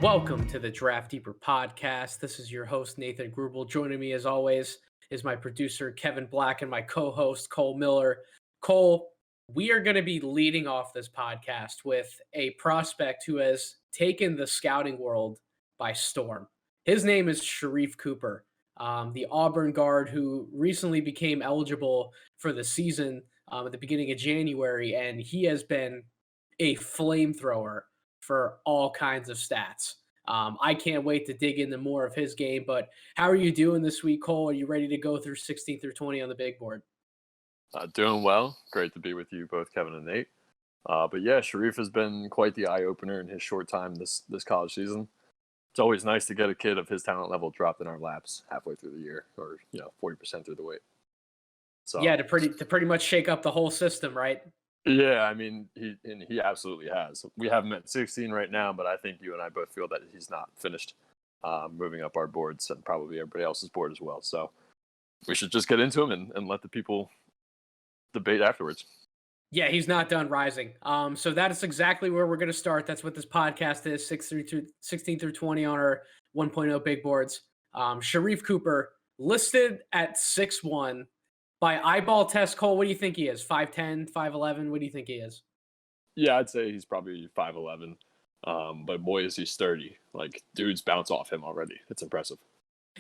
Welcome to the Draft Deeper podcast. This is your host, Nathan Grubel. Joining me, as always, is my producer, Kevin Black, and my co host, Cole Miller. Cole, we are going to be leading off this podcast with a prospect who has taken the scouting world by storm. His name is Sharife Cooper, the Auburn guard who recently became eligible for the season at the beginning of January, and he has been a flamethrower for all kinds of stats. I can't wait to dig into more of his game. But how are you doing this week, Cole? Are you ready to go through 16 through 20 on the big board? Doing well. Great to be with you both, Kevin and Nate. But yeah, Sharife has been quite the eye opener in his short time this college season. It's always nice to get a kid of his talent level dropped in our laps halfway through the year, or 40% through the weight. So Yeah, to pretty much shake up the whole system, right? yeah, I mean he absolutely has. We have him at 16 right now, but I think you and I both feel that he's not finished moving up our boards and probably everybody else's board as well. So we should just get into him and let the people debate afterwards. Yeah, he's not done rising. So that is exactly where we're going to start. That's what this podcast is, 16 through 20 on our 1.0 big boards. Sharife Cooper listed at 6'1". By eyeball test, Cole, what do you think he is? 5'10", 5'11"? What do you think he is? Yeah, I'd say he's probably 5'11". But boy, is he sturdy. Like, dudes bounce off him already. It's impressive.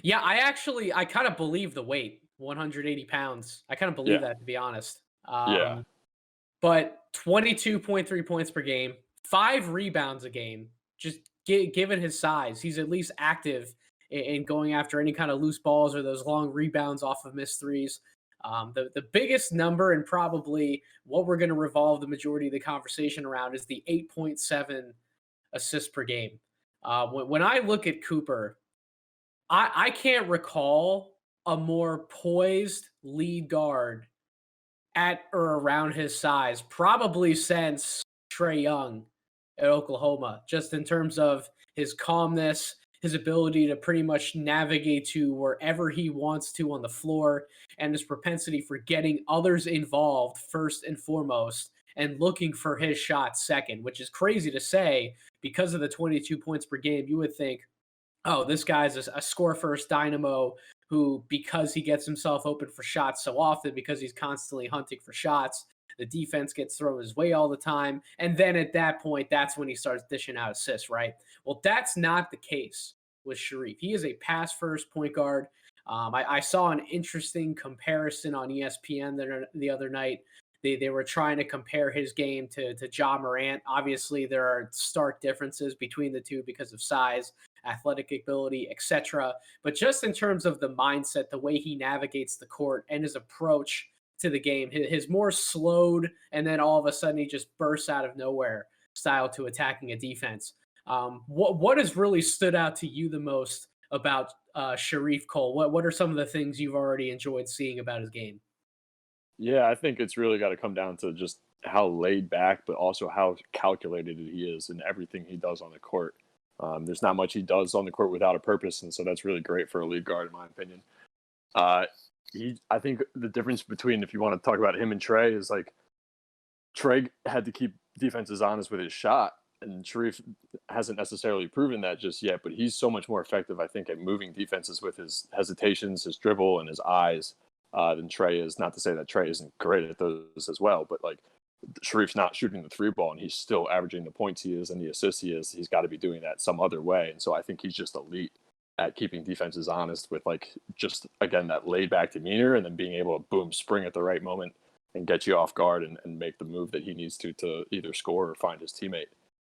Yeah, I kind of believe the weight, 180 pounds. I kind of believe Yeah. that, to be honest. Yeah. But 22.3 points per game, 5 rebounds a game. Just given his size, he's at least active in going after any kind of loose balls or those long rebounds off of missed threes. The biggest number and probably what we're going to revolve the majority of the conversation around is the 8.7 assists per game. When I look at Cooper, I can't recall a more poised lead guard at or around his size, probably since Trae Young at Oklahoma, just in terms of his calmness, his ability to pretty much navigate to wherever he wants to on the floor, and his propensity for getting others involved first and foremost and looking for his shot second, which is crazy to say because of the 22 points per game. You would think, oh, this guy's a score first dynamo who, because he gets himself open for shots so often, because he's constantly hunting for shots, the defense gets thrown his way all the time. And then at that point, that's when he starts dishing out assists, right? Well, that's not the case with Sharife. He is a pass first point guard. I saw an interesting comparison on ESPN the other night. They were trying to compare his game to Ja Morant. Obviously, there are stark differences between the two because of size, athletic ability, etc. But just in terms of the mindset, the way he navigates the court and his approach to the game, his more slowed and then all of a sudden he just bursts out of nowhere style to attacking a defense. What has really stood out to you the most about Sharife Cole? What are some of the things you've already enjoyed seeing about his game? Yeah, I think it's really got to come down to just how laid back, but also how calculated he is in everything he does on the court. There's not much he does on the court without a purpose, and so that's really great for a lead guard, in my opinion. I think the difference between, if you want to talk about him and Trae, is like Trae had to keep defenses honest with his shot, and Sharife hasn't necessarily proven that just yet, but he's so much more effective, I think, at moving defenses with his hesitations, his dribble, and his eyes than Trae is. Not to say that Trae isn't great at those as well, but like Sharife's not shooting the three ball and he's still averaging the points he is and the assists he is. He's got to be doing that some other way. And so I think he's just elite at keeping defenses honest with, like, just, again, that laid back demeanor and then being able to boom, spring at the right moment and get you off guard and make the move that he needs to either score or find his teammate.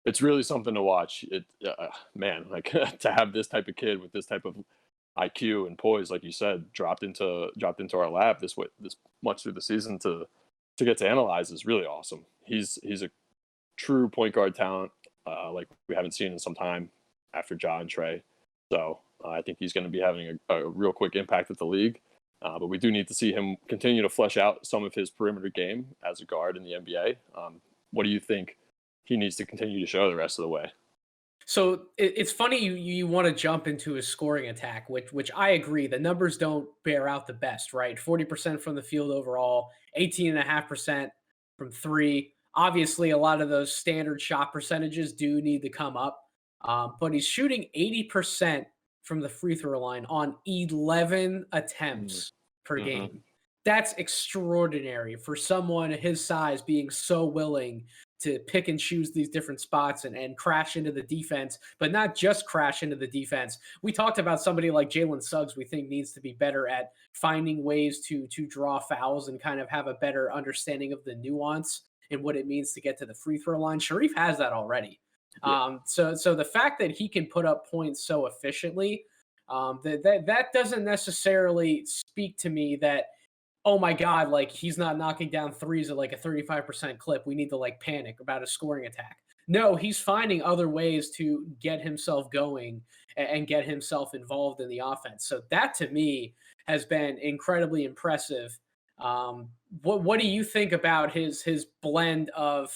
It's really something to watch. Man, like to have this type of kid with this type of IQ and poise, like you said, dropped into our lab this much through the season to get to analyze is really awesome. He's a true point guard talent, like we haven't seen in some time after Ja and Trae. So I think he's going to be having a real quick impact at the league. But we do need to see him continue to flesh out some of his perimeter game as a guard in the NBA. What do you think he needs to continue to show the rest of the way? So it's funny you want to jump into his scoring attack, which I agree. The numbers don't bear out the best, right? 40% from the field overall, 18.5% from three. Obviously, a lot of those standard shot percentages do need to come up. but he's shooting 80% from the free throw line on 11 Mm, attempts per mhm. game. That's extraordinary for someone his size being so willing to pick and choose these different spots and crash into the defense, but not just crash into the defense. We talked about somebody like Jalen Suggs, we think needs to be better at finding ways to draw fouls and kind of have a better understanding of the nuance and what it means to get to the free throw line. Sharif has that already. Yeah. So the fact that he can put up points so efficiently, that doesn't necessarily speak to me that, oh my god, like he's not knocking down threes at like a 35% clip. We need to like panic about a scoring attack. No, he's finding other ways to get himself going and get himself involved in the offense. So that to me has been incredibly impressive. What do you think about his blend of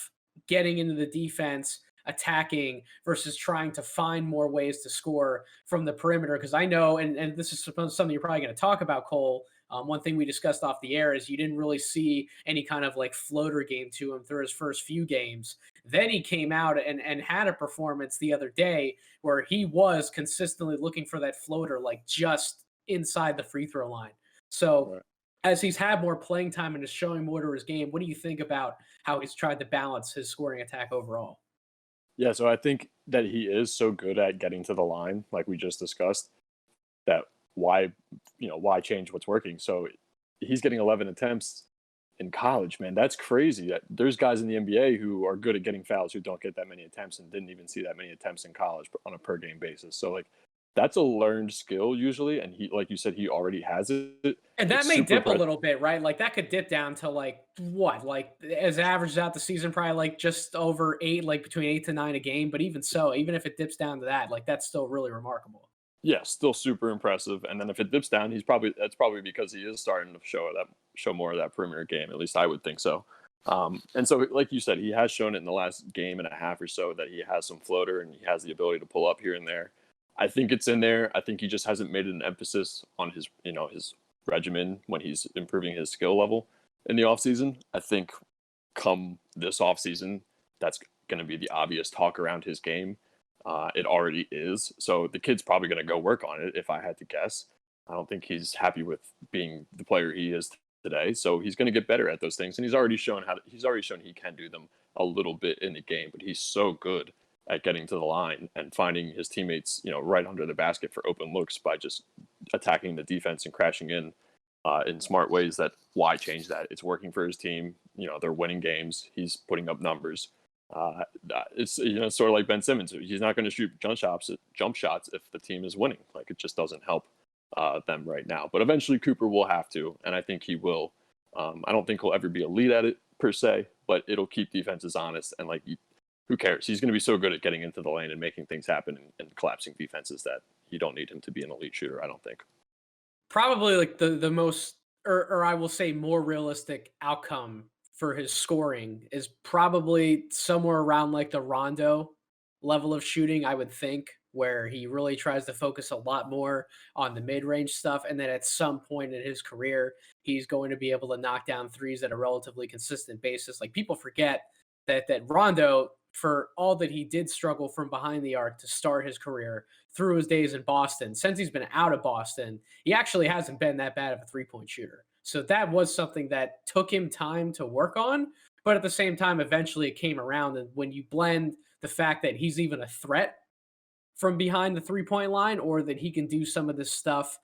getting into the defense, attacking versus trying to find more ways to score from the perimeter? Because I know, and this is something you're probably going to talk about, Cole. One thing we discussed off the air is you didn't really see any kind of like floater game to him through his first few games. Then he came out and had a performance the other day where he was consistently looking for that floater, like just inside the free throw line. So Right. as he's had more playing time and is showing more to his game, what do you think about how he's tried to balance his scoring attack overall? Yeah, so I think that he is so good at getting to the line, like we just discussed, that why change what's working? So he's getting 11 attempts in college, man. That's crazy. There's guys in the NBA who are good at getting fouls who don't get that many attempts and didn't even see that many attempts in college on a per game basis. So like that's a learned skill usually, and he, like you said, he already has it. And that It's may super dip a impressive. little bit, right? Like that could dip down to like what? Like as it averages out the season, probably like just over eight, like between 8 to 9 a game. But even so, even if it dips down to that, like that's still really remarkable. Yeah, still super impressive. And then if it dips down, that's probably because he is starting to show more of that perimeter game. At least I would think so. And so, like you said, he has shown it in the last game and a half or so that he has some floater and he has the ability to pull up here and there. I think it's in there. I think he just hasn't made an emphasis on his regimen when he's improving his skill level in the offseason. I think come this offseason, that's going to be the obvious talk around his game. It already is. So the kid's probably going to go work on it if I had to guess. I don't think he's happy with being the player he is today. So he's going to get better at those things. And he's already shown he can do them a little bit in the game, but he's so good at getting to the line and finding his teammates, right under the basket for open looks by just attacking the defense and crashing in smart ways. That why change that? It's working for his team. They're winning games. He's putting up numbers. It's sort of like Ben Simmons. He's not going to shoot jump shots if the team is winning. Like it just doesn't help them right now. But eventually Cooper will have to, and I think he will. I don't think he'll ever be elite at it per se, but it'll keep defenses honest. And who cares? He's going to be so good at getting into the lane and making things happen and collapsing defenses that you don't need him to be an elite shooter. I don't think. Probably like the most, or I will say more realistic outcome for his scoring is probably somewhere around like the Rondo level of shooting, I would think, where he really tries to focus a lot more on the mid-range stuff, and then at some point in his career he's going to be able to knock down threes at a relatively consistent basis. Like people forget that Rondo, for all that he did struggle from behind the arc to start his career through his days in Boston, since he's been out of Boston, he actually hasn't been that bad of a three-point shooter. So that was something that took him time to work on, but at the same time, eventually it came around. And when you blend the fact that he's even a threat from behind the three-point line, or that he can do some of this stuff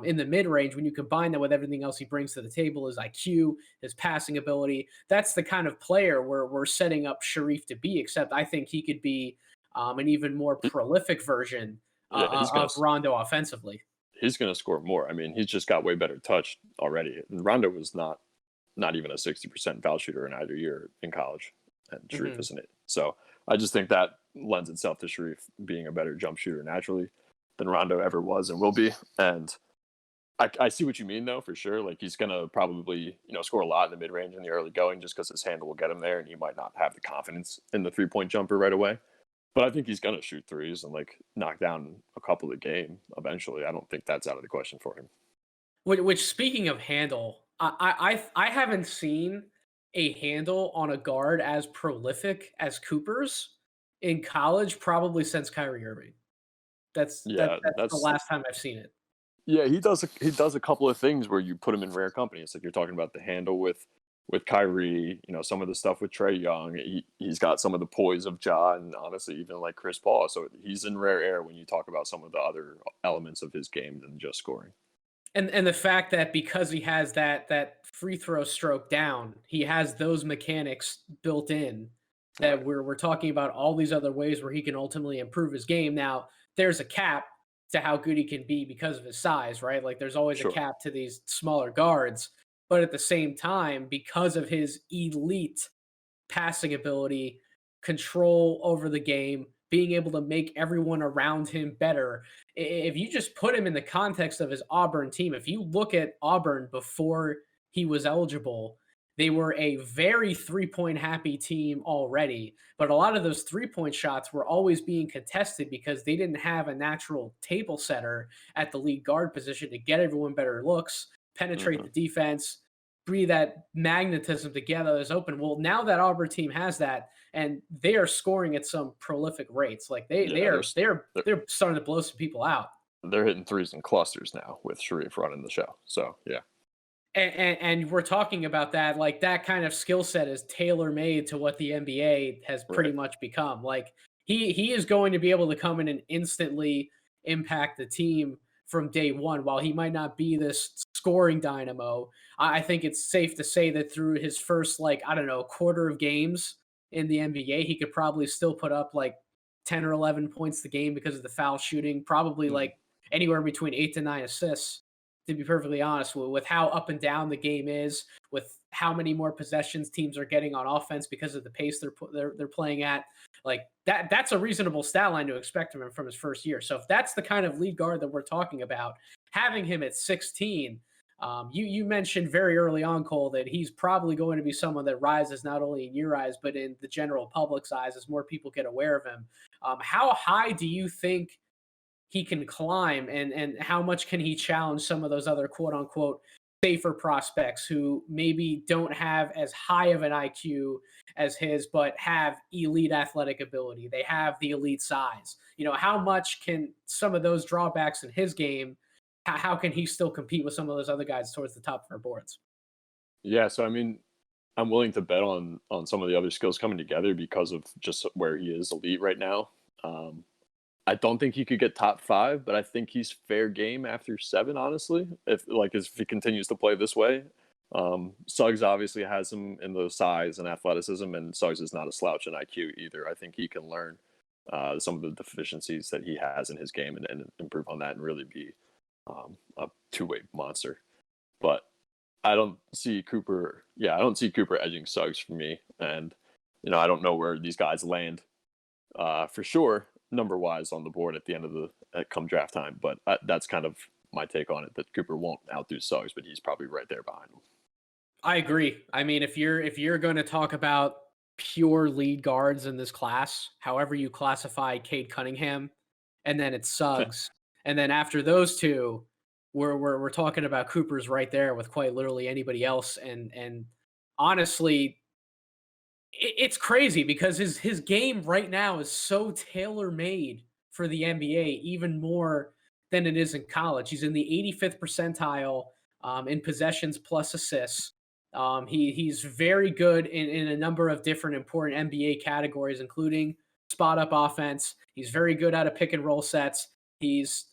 in the mid-range, when you combine that with everything else he brings to the table, his IQ, his passing ability, that's the kind of player we're setting up Sharif to be. Except I think he could be an even more prolific version Yeah, of Rondo offensively. he's gonna score more. I mean, he's just got way better touch already. And Rondo was not even a 60% foul shooter in either year in college, and Sharif Mhm. isn't it. So I just think that lends itself to Sharif being a better jump shooter naturally than Rondo ever was and will be. And I see what you mean though, for sure. Like he's gonna probably score a lot in the mid range in the early going just because his handle will get him there, and he might not have the confidence in the 3 point jumper right away. But I think he's gonna shoot threes and knock down a couple a game eventually. I don't think that's out of the question for him. Which speaking of handle, I haven't seen a handle on a guard as prolific as Cooper's. In college, probably since Kyrie Irving. Yeah, That's the that's last time I've seen it. yeah, he does a couple of things where you put him in rare company. It's like you're talking about the handle with Kyrie, some of the stuff with Trey Young. He's got some of the poise of Ja, and honestly, even like Chris Paul. So he's in rare air when you talk about some of the other elements of his game than just scoring. And the fact that because he has that free throw stroke down, he has those mechanics built in that Right. we're talking about all these other ways where he can ultimately improve his game. Now, there's a cap to how good he can be because of his size, right? Like there's always a Sure. cap to these smaller guards, but at the same time, because of his elite passing ability, control over the game, being able to make everyone around him better. If you just put him in the context of his Auburn team, if you look at Auburn before he was eligible, they were a very 3 point happy team already. But a lot of those 3 point shots were always being contested because they didn't have a natural table setter at the lead guard position to get everyone better looks, penetrate Hmm. the defense, breathe that magnetism together is open. Well, now that Auburn team has that, and they are scoring at some prolific rates. Like they they Yeah, are they're they're they're starting to blow some people out. they're hitting threes in clusters now with Sharif running the show. So yeah, And we're talking about that, like that kind of skill set is tailor made to what the NBA has pretty right. much become. Like he is going to be able to come in and instantly impact the team from day one. While he might not be this scoring dynamo, I think it's safe to say that through his first, like, I don't know, quarter of games in the NBA, he could probably still put up like 10 or 11 points the game because of the foul shooting, probably Mhm. like anywhere between 8 to 9 assists, to be perfectly honest, with how up and down the game is, with how many more possessions teams are getting on offense because of the pace they're playing at. Like that's a reasonable stat line to expect from his first year. So if that's the kind of lead guard that we're talking about, having him at 16, you mentioned very early on, Cole, that he's probably going to be someone that rises not only in your eyes but in the general public's eyes as more people get aware of him. How high do you think he can climb, and how much can he challenge some of those other quote unquote safer prospects who maybe don't have as high of an IQ as his but have elite athletic ability, they have the elite size. How much can some of those drawbacks in his game, how can he still compete with some of those other guys towards the top of our boards? Yeah, so I mean, I'm willing to bet on some of the other skills coming together because of just where he is elite right now. Um, I don't think he could get top five, but I think he's fair game after seven. Honestly, if he continues to play this way, Suggs obviously has him in the size and athleticism, and Suggs is not a slouch in IQ either. I think he can learn some of the deficiencies that he has in his game and improve on that and really be a two-way monster. But I don't see Cooper. Yeah, I don't see Cooper edging Suggs for me, and I don't know where these guys land for sure, number wise on the board at the end of the come draft time. But that's kind of my take on it. That Cooper won't outdo Suggs, but he's probably right there behind him. I agree. I mean, if you're going to talk about pure lead guards in this class, however you classify Cade Cunningham, and then it's Suggs, and then after those two, we're talking about Cooper's right there with quite literally anybody else. And honestly, it's crazy because his game right now is so tailor made for the NBA, even more than it is in college. He's in the 85th percentile in possessions plus assists. He's very good in a number of different important NBA categories, including spot up offense. He's very good out of pick and roll sets. He's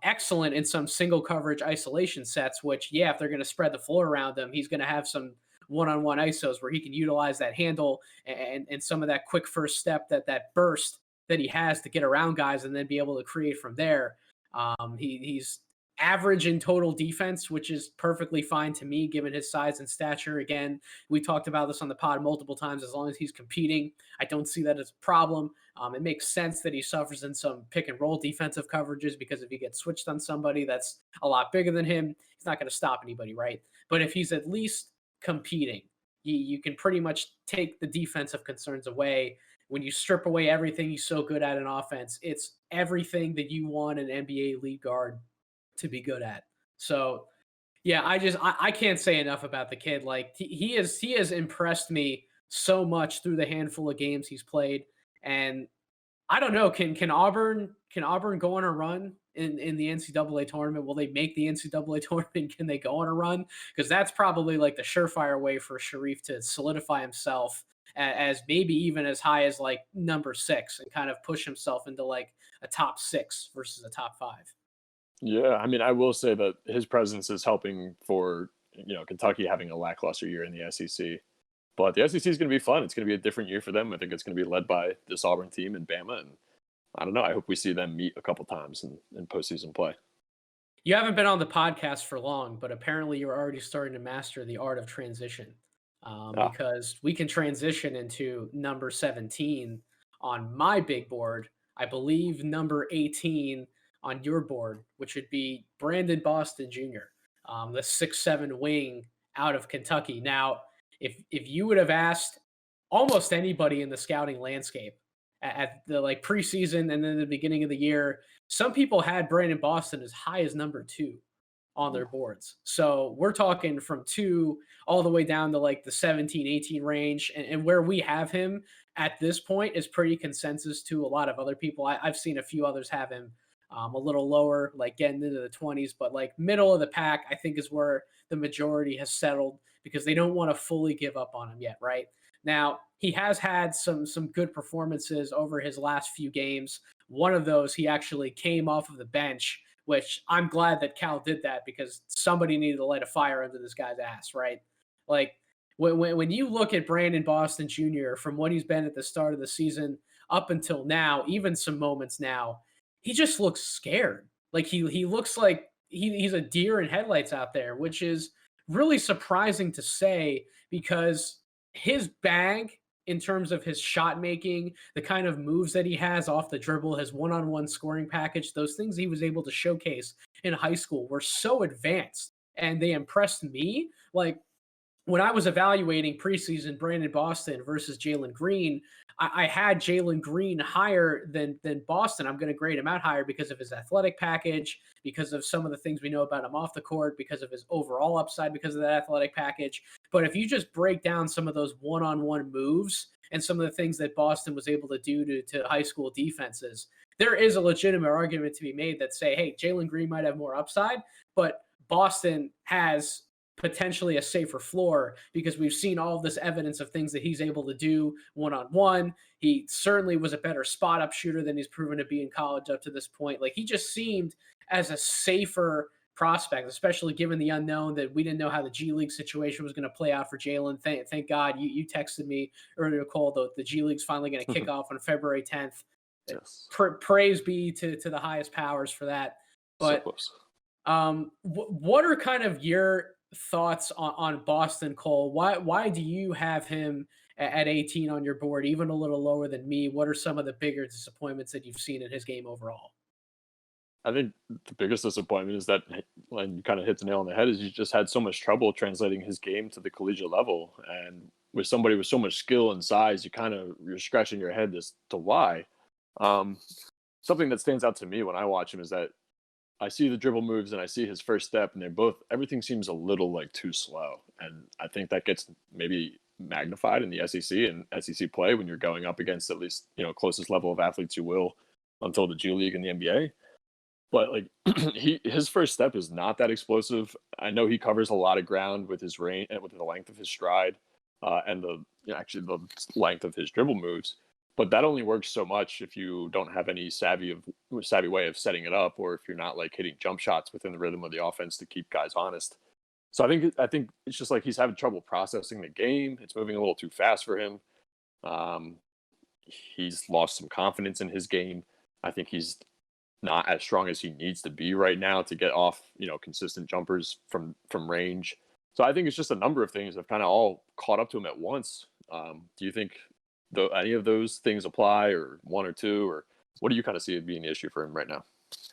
excellent in some single coverage isolation sets, which, yeah, if they're going to spread the floor around him, he's going to have some one-on-one ISOs where he can utilize that handle and some of that quick first step, that burst that he has to get around guys and then be able to create from there. He's average in total defense, which is perfectly fine to me given his size and stature. Again, we talked about this on the pod multiple times. As long as he's competing, I don't see that as a problem. It makes sense that he suffers in some pick and roll defensive coverages because if he gets switched on somebody that's a lot bigger than him, he's not going to stop anybody, right? But if he's at least competing, you can pretty much take the defensive concerns away. When you strip away everything he's so good at in offense, it's everything that you want an NBA lead guard to be good at. So yeah, I can't say enough about the kid. Like he has impressed me so much through the handful of games he's played. And I don't know. Can Auburn go on a run in the NCAA tournament? Will they make the NCAA tournament? Can they go on a run? Because that's probably like the surefire way for Sharif to solidify himself as maybe even as high as like number six and kind of push himself into like a top six versus a top five. Yeah, I mean, I will say that his presence is helping for Kentucky having a lackluster year in the SEC. But the SEC is going to be fun. It's going to be a different year for them. I think it's going to be led by this Auburn team and Bama. And I don't know. I hope we see them meet a couple times in postseason play. You haven't been on the podcast for long, but apparently you're already starting to master the art of transition, Ah, because we can transition into number 17 on my big board. I believe number 18 on your board, which would be Brandon Boston Jr., the 6'7" wing out of Kentucky. Now, if you would have asked almost anybody in the scouting landscape at the like preseason and then the beginning of the year, some people had Brandon Boston as high as number two on their boards. So we're talking from two all the way down to like the 17, 18 range. And where we have him at this point is pretty consensus to a lot of other people. I've seen a few others have him a little lower, like getting into the 20s, but like middle of the pack, I think is where the majority has settled because they don't want to fully give up on him yet, right? Now, he has had some good performances over his last few games. One of those, he actually came off of the bench, which I'm glad that Cal did that because somebody needed to light a fire under this guy's ass, right? Like when you look at Brandon Boston Jr. from what he's been at the start of the season up until now, even some moments now, he just looks scared. Like he looks like he's a deer in headlights out there, which is really surprising to say because his bag in terms of his shot making, the kind of moves that he has off the dribble, his one-on-one scoring package, those things he was able to showcase in high school were so advanced and they impressed me. Like when I was evaluating preseason Brandon Boston versus Jalen Green, I had Jalen Green higher than Boston. I'm going to grade him out higher because of his athletic package, because of some of the things we know about him off the court, because of his overall upside, because of that athletic package. But if you just break down some of those one-on-one moves and some of the things that Boston was able to do to high school defenses, there is a legitimate argument to be made that say, hey, Jalen Green might have more upside, but Boston has potentially a safer floor because we've seen all of this evidence of things that he's able to do one-on-one. He certainly was a better spot up shooter than he's proven to be in college up to this point. Like he just seemed as a safer prospect, especially given the unknown that we didn't know how the G League situation was going to play out for Jalen. Thank God you texted me earlier, Cole. The G League's finally going to kick off on February 10th. yes, Praise be to the highest powers for that. so But close. what are kind of your thoughts on Boston, Cole? Why do you have him at 18 on your board, even a little lower than me? What are some of the bigger disappointments that you've seen in his game overall? I think the biggest disappointment is that, when you kind of hit the nail on the head, is he just had so much trouble translating his game to the collegiate level. And with somebody with so much skill and size, you're scratching your head as to why. Um, Something that stands out to me when I watch him is that I see the dribble moves and I see his first step, and everything seems a little like too slow. And I think that gets maybe magnified in the SEC and SEC play when you're going up against at least closest level of athletes you will until the G League and the NBA. But like his first step is not that explosive. I know he covers a lot of ground with his range and with the length of his stride, and actually the length of his dribble moves. But that only works so much if you don't have any savvy way of setting it up, or if you're not like hitting jump shots within the rhythm of the offense to keep guys honest. So I think it's just like he's having trouble processing the game. It's moving a little too fast for him. Um, he's lost some confidence in his game. I think he's not as strong as he needs to be right now to get off, consistent jumpers from range. So I think it's just a number of things that have kind of all caught up to him at once. Do you think any of those things apply, or one or two, or what do you kind of see it being the issue for him right now?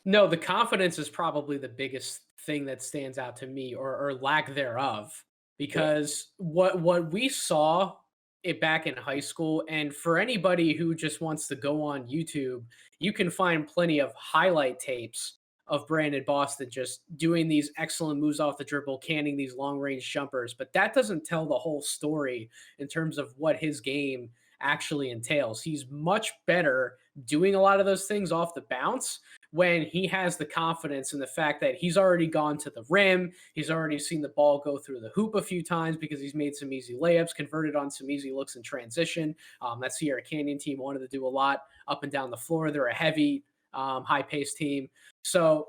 No, the confidence is probably the biggest thing that stands out to me, or lack thereof, Yeah. because what we saw it back in high school, and for anybody who just wants to go on YouTube, you can find plenty of highlight tapes of Brandon Boston just doing these excellent moves off the dribble, canning these long range jumpers. But that doesn't tell the whole story in terms of what his game actually entails. He's much better doing a lot of those things off the bounce when he has the confidence in the fact that he's already gone to the rim. He's already seen the ball go through the hoop a few times because he's made some easy layups, converted on some easy looks in transition. That Sierra Canyon team wanted to do a lot up and down the floor. They're a heavy, high paced team. So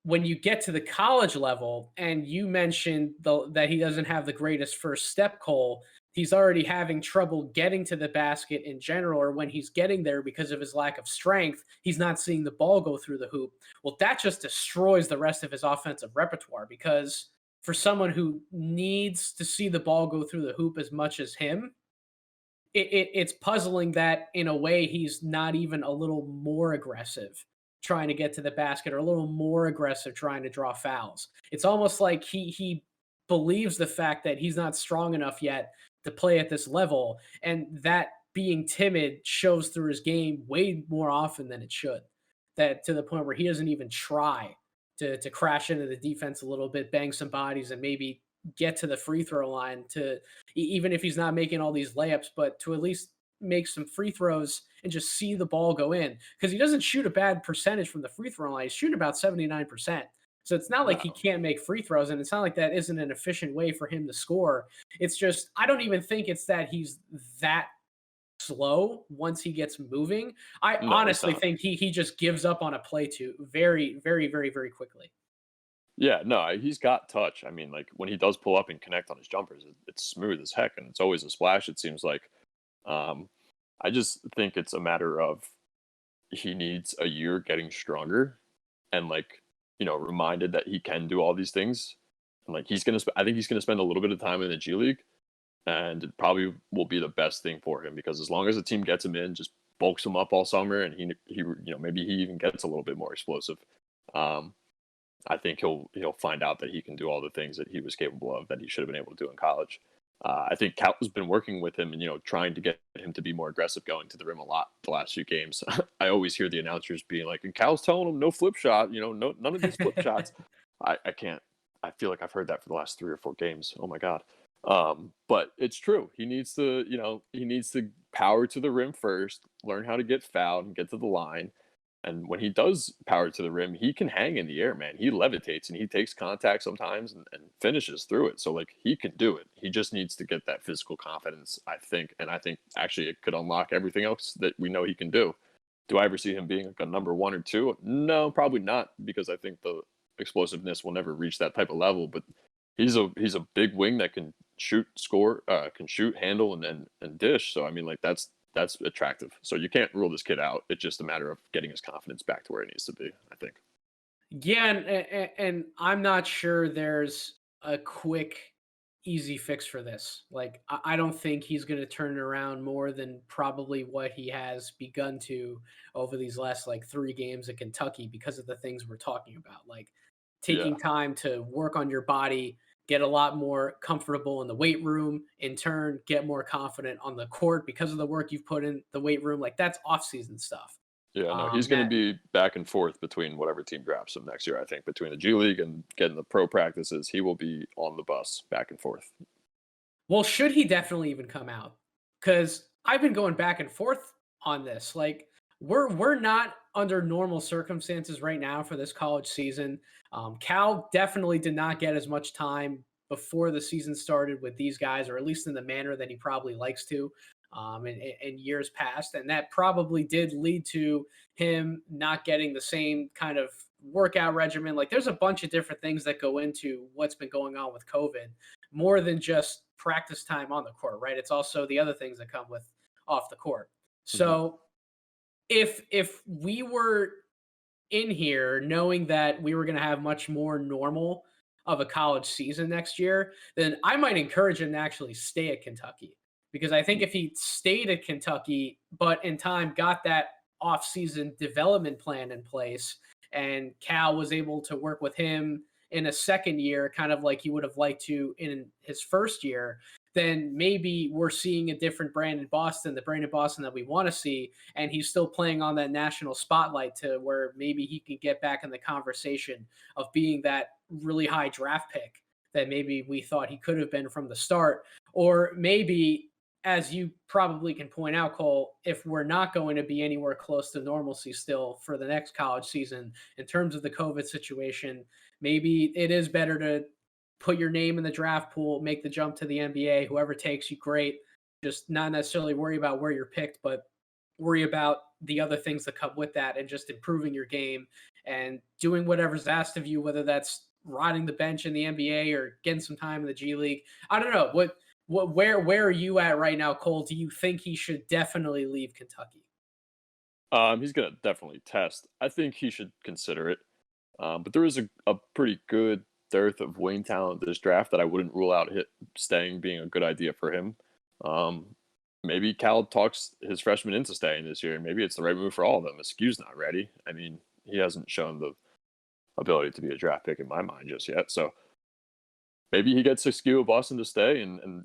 when you get to the college level, and you mentioned that he doesn't have the greatest first step, Cole, he's already having trouble getting to the basket in general, or when he's getting there because of his lack of strength, he's not seeing the ball go through the hoop. Well, that just destroys the rest of his offensive repertoire because for someone who needs to see the ball go through the hoop as much as him, it's puzzling that in a way he's not even a little more aggressive trying to get to the basket or a little more aggressive trying to draw fouls. It's almost like he believes the fact that he's not strong enough yet to play at this level, and that being timid shows through his game way more often than it should. That to the point where he doesn't even try to crash into the defense a little bit, bang some bodies, and maybe get to the free throw line to even if he's not making all these layups, but to at least make some free throws and just see the ball go in because he doesn't shoot a bad percentage from the free throw line. He's shooting about 79%. So it's not like he No, can't make free throws, and it's not like that isn't an efficient way for him to score. It's just I don't even think it's that he's that slow once he gets moving. I no, it's honestly not. think he just gives up on a play too very, very, very, very quickly. Yeah, no, he's got touch. I mean, like when he does pull up and connect on his jumpers, it's smooth as heck, and it's always a splash. It seems like. Um, I just think it's a matter of he needs a year getting stronger, and like reminded that he can do all these things. And like he's gonna, I think he's gonna spend a little bit of time in the G League, and it probably will be the best thing for him because as long as the team gets him in, just bulks him up all summer, and he maybe he even gets a little bit more explosive. Um, I think he'll find out that he can do all the things that he was capable of that he should have been able to do in college. I think Cal's been working with him and trying to get him to be more aggressive going to the rim a lot the last few games. I always hear the announcers being like, "And Cal's telling him no flip shot, no none of these flip shots." I can't. I feel like I've heard that for the last 3 or 4 games. Oh my god. But it's true. He needs to power to the rim first, learn how to get fouled and get to the line, and when he does power to the rim, he can hang in the air, man. He levitates and he takes contact sometimes and finishes through it. So like he can do it. He just needs to get that physical confidence, I think. And I think actually it could unlock everything else that we know he can do. Do I ever see him being like a number 1 or 2? No, probably not, because I think the explosiveness will never reach that type of level. But he's a big wing that can shoot, score, can shoot, handle, and dish. So I mean, like that's attractive. So you can't rule this kid out. It's just a matter of getting his confidence back to where it needs to be, I think. Yeah, and I'm not sure there's a quick, easy fix for this. Like, I don't think he's going to turn it around more than probably what he has begun to over these last like 3 games at Kentucky because of the things we're talking about. Like, Yeah. taking time to work on your body, get a lot more comfortable in the weight room, in turn, get more confident on the court because of the work you've put in the weight room. Like, that's off-season stuff. Yeah, no, he's going to That be back and forth between whatever team drafts him next year. I think between the G League and getting the pro practices, he will be on the bus back and forth. Well, should he definitely even come out? Because I've been going back and forth on this. Like, we're not under normal circumstances right now for this college season. Cal definitely did not get as much time before the season started with these guys, or at least in the manner that he probably likes to in years past. And that probably did lead to him not getting the same kind of workout regimen. Like, there's a bunch of different things that go into what's been going on with COVID more than just practice time on the court, right? It's also the other things that come with off the court. Hmm. So if we were in here knowing that we were going to have much more normal of a college season next year, then I might encourage him to actually stay at Kentucky because I think if he stayed at Kentucky, but in time got that off-season development plan in place, and Cal was able to work with him in a second year, kind of like he would have liked to in his first year, then maybe we're seeing a different Brandon Boston, the Brandon Boston that we want to see, and he's still playing on that national spotlight to where maybe he can get back in the conversation of being that really high draft pick that maybe we thought he could have been from the start. Or maybe as you probably can point out, Cole, if we're not going to be anywhere close to normalcy still for the next college season in terms of the COVID situation, maybe it is better to put your name in the draft pool, make the jump to the NBA. Whoever takes you, great. Just not necessarily worry about where you're picked, but worry about the other things that come with that and just improving your game and doing whatever's asked of you, whether that's riding the bench in the NBA or getting some time in the G League. I don't know. Where are you at right now, Cole? Do you think he should definitely leave Kentucky? He's gonna definitely test. I think he should consider it. But there is a pretty good dearth of wing talent this draft that I wouldn't rule out staying being a good idea for him. Um, Maybe Cal talks his freshman into staying this year, and maybe it's the right move for all of them. Askew's not ready. I mean, he hasn't shown the ability to be a draft pick in my mind just yet. So maybe he gets Askew of Boston to stay, and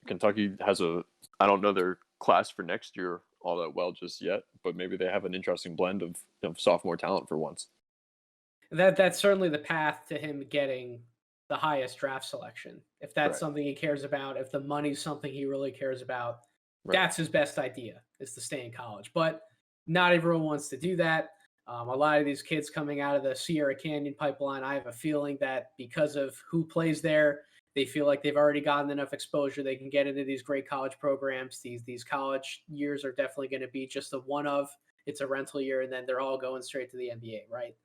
Kentucky has I don't know their class for next year all that well just yet, but maybe they have an interesting blend of sophomore talent for once. That's certainly the path to him getting the highest draft selection. If that's Right. something he cares about, if the money's something he really cares about, Right. that's his best idea is to stay in college. But not everyone wants to do that. A lot of these kids coming out of the Sierra Canyon pipeline, I have a feeling that because of who plays there, they feel like they've already gotten enough exposure. They can get into these great college programs. These college years are definitely going to be just a one of. It's a rental year, and then they're all going straight to the NBA, right?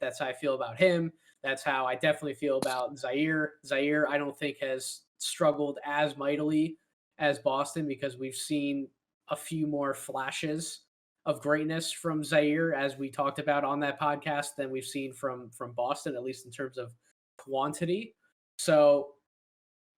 That's how I feel about him. That's how I definitely feel about Zaire. Zaire, I don't think has struggled as mightily as Boston because we've seen a few more flashes of greatness from Zaire, as we talked about on that podcast, than we've seen from Boston, at least in terms of quantity. So,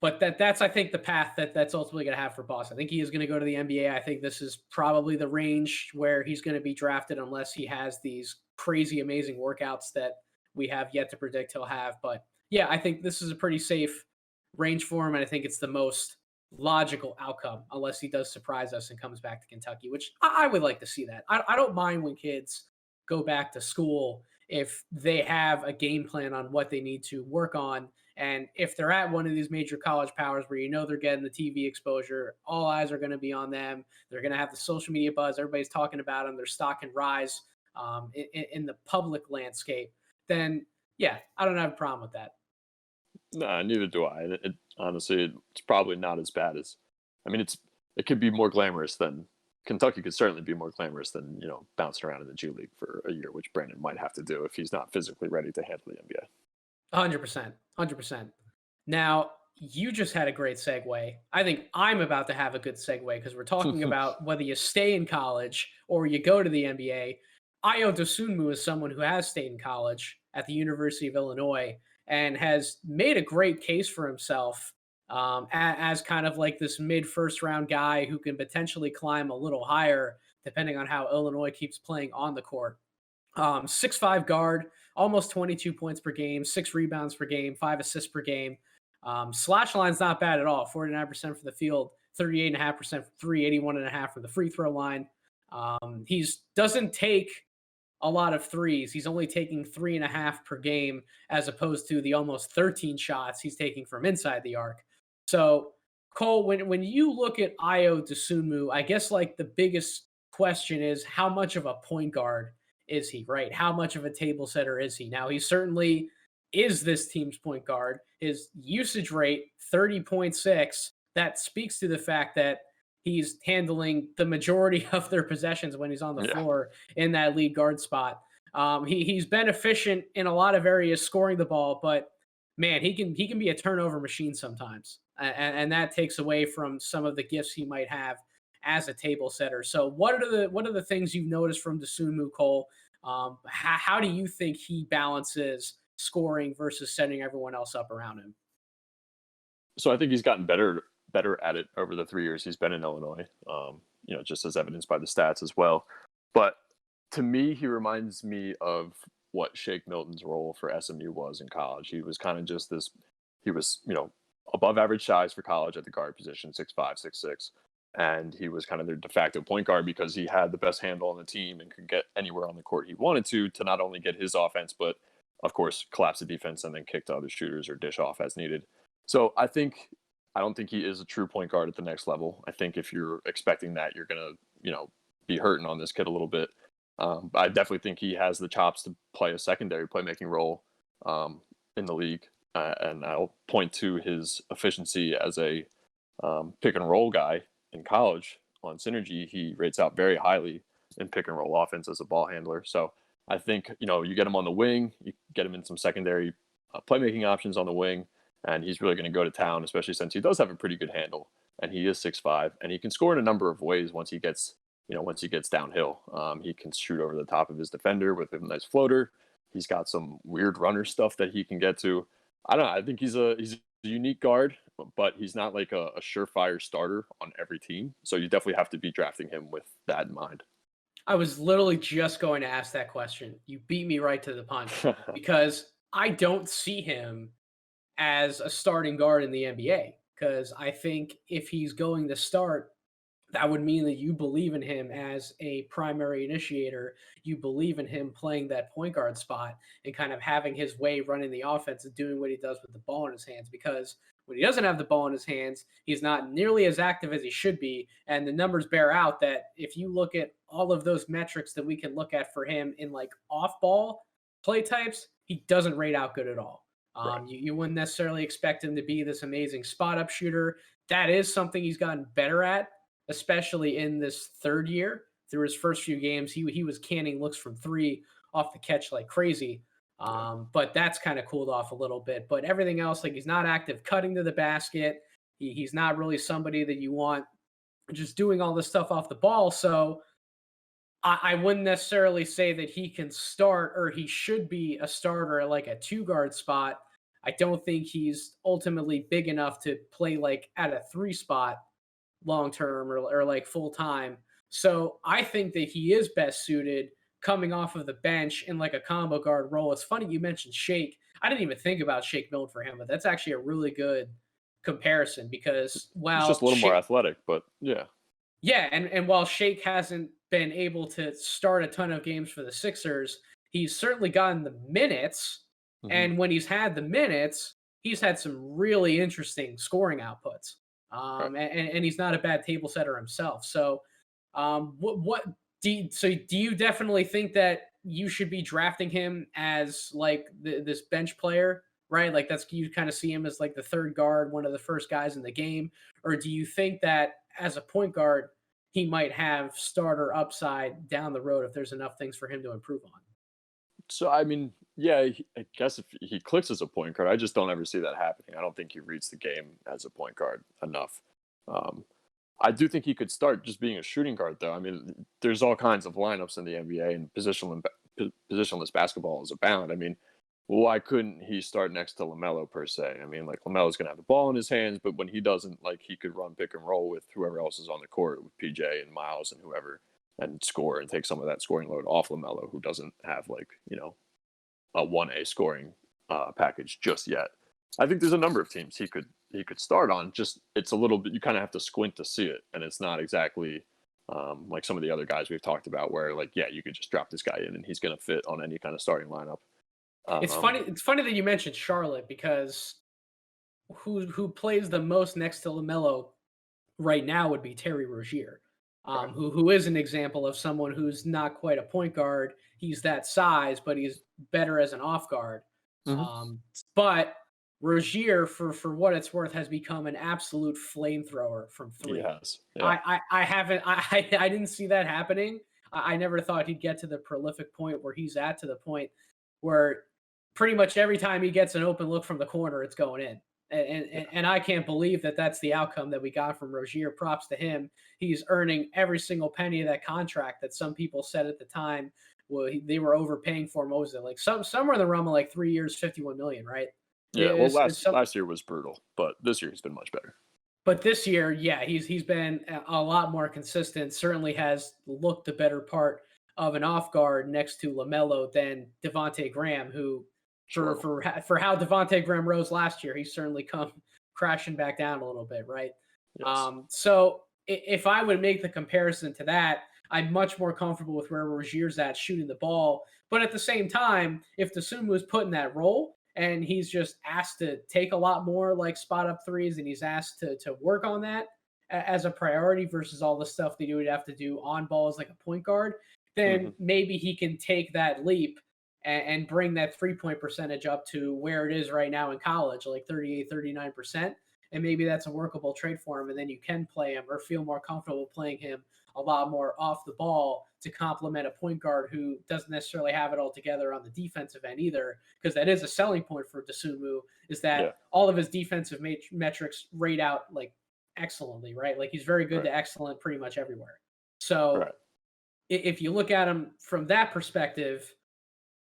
but that's I think the path that's ultimately going to have for Boston. I think he is going to go to the NBA. I think this is probably the range where he's going to be drafted, unless he has these crazy amazing workouts that we have yet to predict he'll have. But yeah, I think this is a pretty safe range for him, and I think it's the most logical outcome, unless he does surprise us and comes back to Kentucky, which I would like to see that. I don't mind when kids go back to school if they have a game plan on what they need to work on. And if they're at one of these major college powers where they're getting the TV exposure, all eyes are going to be on them. They're going to have the social media buzz. Everybody's talking about them. Their stock can rise in the public landscape. Then, yeah, I don't have a problem with that. Nah, neither do I. Honestly, it's probably not as bad as. I mean, it could be more glamorous than Kentucky could certainly be more glamorous than bouncing around in the G League for a year, which Brandon might have to do if he's not physically ready to handle the NBA. 100%. 100%. Now, you just had a great segue. I think I'm about to have a good segue because we're talking about whether you stay in college or you go to the NBA. Ayo Dosunmu is someone who has stayed in college at the University of Illinois and has made a great case for himself as kind of like this mid first round guy who can potentially climb a little higher depending on how Illinois keeps playing on the court. 6'5" guard, almost 22 points per game, 6 rebounds per game, 5 assists per game. Slash line's not bad at all. 49% from the field, 38.5% from three, 81.5% from the free throw line. He's doesn't take a lot of threes. He's only taking 3.5 per game, as opposed to the almost 13 shots he's taking from inside the arc. So, Cole, when you look at Ayo Dosunmu, I guess like the biggest question is how much of a point guard is he, right? How much of a table setter is he? Now, he certainly is this team's point guard. His usage rate, 30.6, that speaks to the fact that he's handling the majority of their possessions when he's on the Yeah. floor in that lead guard spot. He's been efficient in a lot of areas scoring the ball, but man, he can be a turnover machine sometimes, and that takes away from some of the gifts he might have as a table setter. So, what are the things you've noticed from Dosunmu, Cole? How do you think he balances scoring versus setting everyone else up around him? So I think he's gotten better at it over the 3 years he's been in Illinois. Just as evidenced by the stats as well. But to me, he reminds me of what Shake Milton's role for SMU was in college. He was kind of just this. He was above average size for college at the guard position, 6'5", 6'6", and he was kind of their de facto point guard because he had the best handle on the team and could get anywhere on the court he wanted to not only get his offense, but of course collapse the defense and then kick to other shooters or dish off as needed. So I think I don't think he is a true point guard at the next level. I think if you're expecting that, you're gonna, be hurting on this kid a little bit. But I definitely think he has the chops to play a secondary playmaking role in the league. And I'll point to his efficiency as a pick and roll guy in college on Synergy. He rates out very highly in pick and roll offense as a ball handler. So I think, you get him on the wing, you get him in some secondary playmaking options on the wing, and he's really going to go to town, especially since he does have a pretty good handle, and he is 6'5", and he can score in a number of ways once he gets downhill. He can shoot over the top of his defender with a nice floater. He's got some weird runner stuff that he can get to. I don't know. I think he's a unique guard, but he's not like a surefire starter on every team. So you definitely have to be drafting him with that in mind. I was literally just going to ask that question. You beat me right to the punch because I don't see him as a starting guard in the NBA because I think if he's going to start, that would mean that you believe in him as a primary initiator. You believe in him playing that point guard spot and kind of having his way running the offense and doing what he does with the ball in his hands. Because when he doesn't have the ball in his hands, he's not nearly as active as he should be. And the numbers bear out that if you look at all of those metrics that we can look at for him in like off ball play types, he doesn't rate out good at all. Right. You wouldn't necessarily expect him to be this amazing spot up shooter. That is something he's gotten better at, especially in this third year. Through his first few games, he was canning looks from three off the catch like crazy. Yeah. But that's kind of cooled off a little bit. But everything else, like he's not active cutting to the basket. He's not really somebody that you want just doing all this stuff off the ball. So I wouldn't necessarily say that he can start or he should be a starter at like a two guard spot. I don't think he's ultimately big enough to play like at a three spot long term or like full time. So I think that he is best suited coming off of the bench in like a combo guard role. It's funny you mentioned Shake. I didn't even think about Shake Milton for him, but that's actually a really good comparison because He's just a little more athletic, but yeah. yeah, and while Shake hasn't been able to start a ton of games for the Sixers, he's certainly gotten the minutes. Hmm. And when he's had the minutes, he's had some really interesting scoring outputs. Right. And he's not a bad table setter himself. So, do you definitely think that you should be drafting him as like this bench player, right? Like that's you kind of see him as like the third guard, one of the first guys in the game, or do you think that as a point guard, he might have starter upside down the road if there's enough things for him to improve on? So I mean, yeah, I guess if he clicks as a point guard, I just don't ever see that happening. I don't think he reads the game as a point guard enough. Um, I do think he could start just being a shooting guard, though. I mean, there's all kinds of lineups in the NBA, and positionless basketball is abound. I mean, why couldn't he start next to LaMelo per se? I mean, like LaMelo's gonna have the ball in his hands, but when he doesn't, like he could run pick and roll with whoever else is on the court, with PJ and Miles and whoever, and score and take some of that scoring load off LaMelo, who doesn't have like a 1A scoring package just yet. I think there's a number of teams he could start on. Just it's a little bit you kind of have to squint to see it, and it's not exactly like some of the other guys we've talked about, where like yeah, you could just drop this guy in and he's going to fit on any kind of starting lineup. It's Um, funny. It's funny that you mentioned Charlotte because who plays the most next to Lamelo right now would be Terry Rozier, right. who is an example of someone who's not quite a point guard. He's that size, but he's better as an off guard. Hmm. But Rozier, for what it's worth, has become an absolute flamethrower from He three. has, yeah, I haven't I didn't see that happening. I never thought he'd get to the prolific point where he's at, to the point where pretty much every time he gets an open look from the corner, it's going in. yeah, And I can't believe that that's the outcome that we got from Rozier. Props to him. He's earning every single penny of that contract that some people said at the time. Well, they were overpaying for him. What was it like? Somewhere in the realm of like 3 years, 51 million, right? yeah. Well, It's some, last year was brutal, but this year he's been much better. but this year, yeah, he's been a lot more consistent. Certainly has looked the better part of an off guard next to Lamelo than Devonte Graham, who for Sure. for for how Devonte Graham rose last year, he's certainly come crashing back down a little bit, right? Yes. So if I would make the comparison to that, I'm much more comfortable with where Rozier's at shooting the ball. But at the same time, if the Sumo is put in that role and he's just asked to take a lot more like spot up threes, and he's asked to work on that as a priority versus all the stuff that you would have to do on balls like a point guard, then Hmm. maybe he can take that leap and bring that 3 point percentage up to where it is right now in college, like 38, 39%. And maybe that's a workable trade for him. And then you can play him or feel more comfortable playing him a lot more off the ball to complement a point guard who doesn't necessarily have it all together on the defensive end either, because that is a selling point for Dosunmu, is that Yeah. all of his defensive metrics rate out like excellently, right? Like he's very good Right. to excellent pretty much everywhere. So Right. if you look at him from that perspective,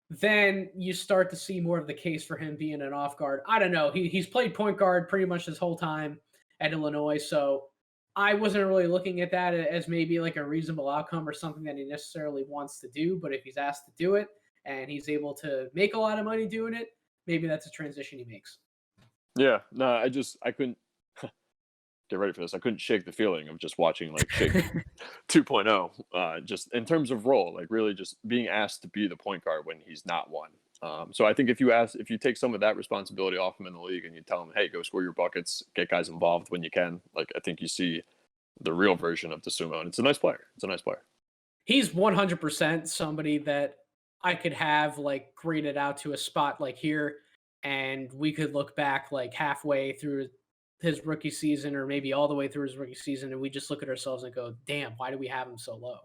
then you start to see more of the case for him being an off guard. I don't know. He's played point guard pretty much his whole time at Illinois, so I wasn't really looking at that as maybe like a reasonable outcome or something that he necessarily wants to do. But if he's asked to do it and he's able to make a lot of money doing it, maybe that's a transition he makes. Yeah. No, I couldn't get ready for this. I couldn't shake the feeling of just watching like Shake 2.0, just in terms of role, like really just being asked to be the point guard when he's not one. So I think if you take some of that responsibility off him in the league and you tell him, hey, go score your buckets, get guys involved when you can, like I think you see the real version of the sumo, and it's a nice player. It's a nice player. He's 100% somebody that I could have like graded out to a spot like here, and we could look back like halfway through his rookie season or maybe all the way through his rookie season, and we just look at ourselves and go, damn, why do we have him so low?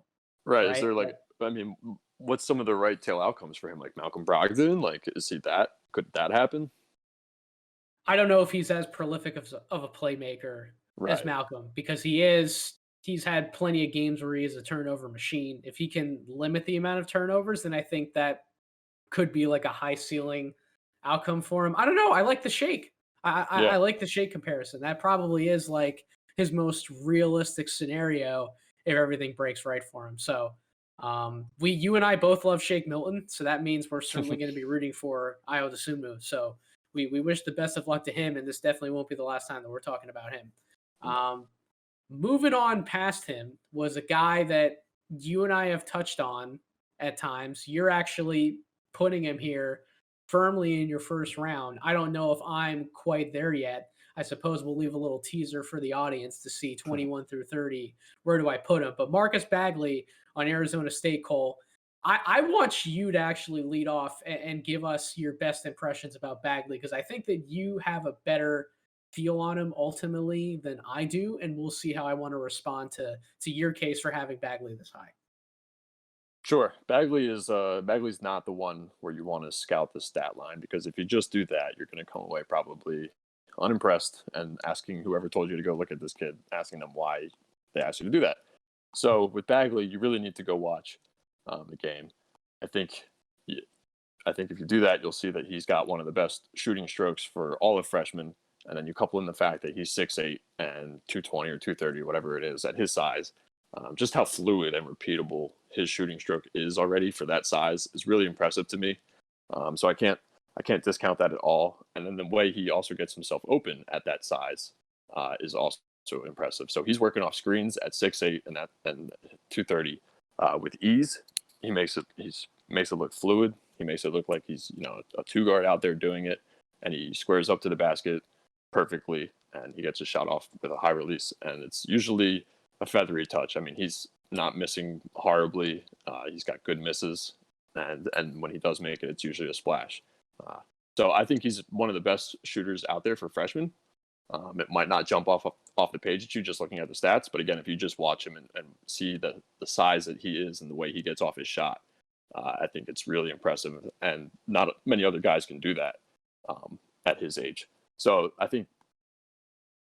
Right? Is Right. there like, I mean, what's some of the right tail outcomes for him? Like Malcolm Brogdon? Like, is he that? Could that happen? I don't know if he's as prolific of a playmaker as Right. Malcolm, because he is. He's had plenty of games where he is a turnover machine. If he can limit the amount of turnovers, then I think that could be like a high ceiling outcome for him. I don't know. I like the shake. I Yeah. like the shake comparison. That probably is like his most realistic scenario if everything breaks right for him. So you and I both love Shake Milton, so that means we're certainly going to be rooting for Ayo Dosunmu. So we wish the best of luck to him, and this definitely won't be the last time that we're talking about him. No. Um, Moving on past him was a guy that you and I have touched on at times. You're actually putting him here firmly in your first round. I don't know if I'm quite there yet. I suppose we'll leave a little teaser for the audience to see 21 through 30. Where do I put him? But Marcus Bagley on Arizona State, Cole. I want you to actually lead off and give us your best impressions about Bagley, because I think that you have a better feel on him ultimately than I do, and we'll see how I want to respond to your case for having Bagley this high. Sure. Bagley's not the one where you want to scout the stat line, because if you just do that, you're going to come away probably unimpressed and asking whoever told you to go look at this kid, asking them why they asked you to do that. So with Bagley, you really need to go watch the game. I think I think if you do that, you'll see that he's got one of the best shooting strokes for all of freshmen. And then you couple in the fact that he's 6'8" and 220 or 230, whatever it is, at his size. Just how fluid and repeatable his shooting stroke is already for that size is really impressive to me. So I can't discount that at all. And then the way he also gets himself open at that size is also impressive. So he's working off screens at 6'8" and 230 with ease. He makes it look fluid. He makes it look like he's a two guard out there doing it, and he squares up to the basket perfectly, and he gets a shot off with a high release, and it's usually a feathery touch. I mean, he's not missing horribly. He's got good misses, and when he does make it, it's usually a splash. Uh, so I think he's one of the best shooters out there for freshmen. It might not jump off the page at you just looking at the stats, but again, if you just watch him and see the size that he is and the way he gets off his shot, I think it's really impressive, and not many other guys can do that at his age. So I think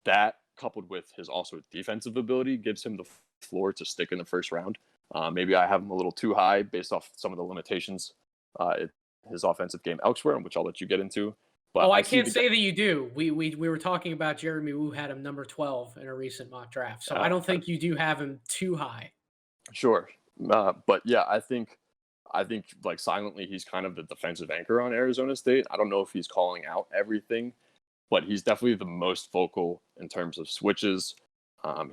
that, coupled with his also defensive ability, gives him the floor to stick in the first round. Maybe I have him a little too high based off some of the limitations in his offensive game elsewhere, which I'll let you get into. But Oh, I I see can't the say that you do. We were talking about Jeremy Wu had him number 12 in a recent mock draft. So I uh, don't think you do have him too high. sure, but yeah, I think like silently he's kind of the defensive anchor on Arizona State. I don't know if he's calling out everything, but he's definitely the most vocal in terms of switches.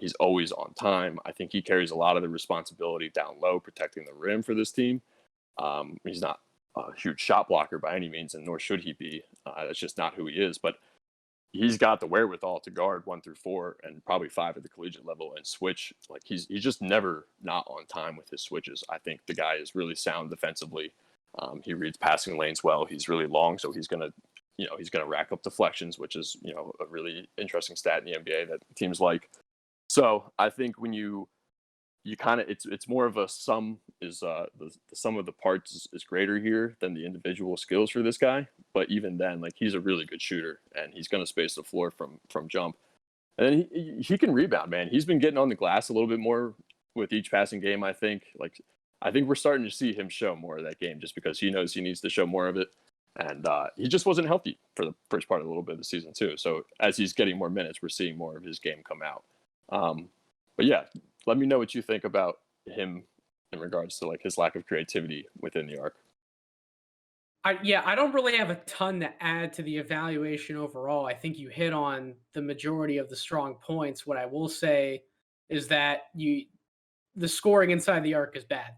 He's always on time. I think he carries a lot of the responsibility down low, protecting the rim for this team. He's not a huge shot blocker by any means, and nor should he be. That's just not who he is. But he's got the wherewithal to guard 1 through 4 and probably 5 at the collegiate level and switch. Like he's just never not on time with his switches. I think the guy is really sound defensively. He reads passing lanes well. He's really long, so he's gonna rack up deflections, which is a really interesting stat in the NBA that teams like. So I think when you kind of it's more of a sum is the sum of the parts is greater here than the individual skills for this guy. But even then, like he's a really good shooter and he's going to space the floor from jump. And then he can rebound, man. He's been getting on the glass a little bit more with each passing game. I think we're starting to see him show more of that game just because he knows he needs to show more of it. And he just wasn't healthy for the first part of a little bit of the season too. So as he's getting more minutes, we're seeing more of his game come out. But yeah, let me know what you think about him in regards to like his lack of creativity within the arc. I don't really have a ton to add to the evaluation overall. I think you hit on the majority of the strong points. What I will say is that the scoring inside the arc is bad.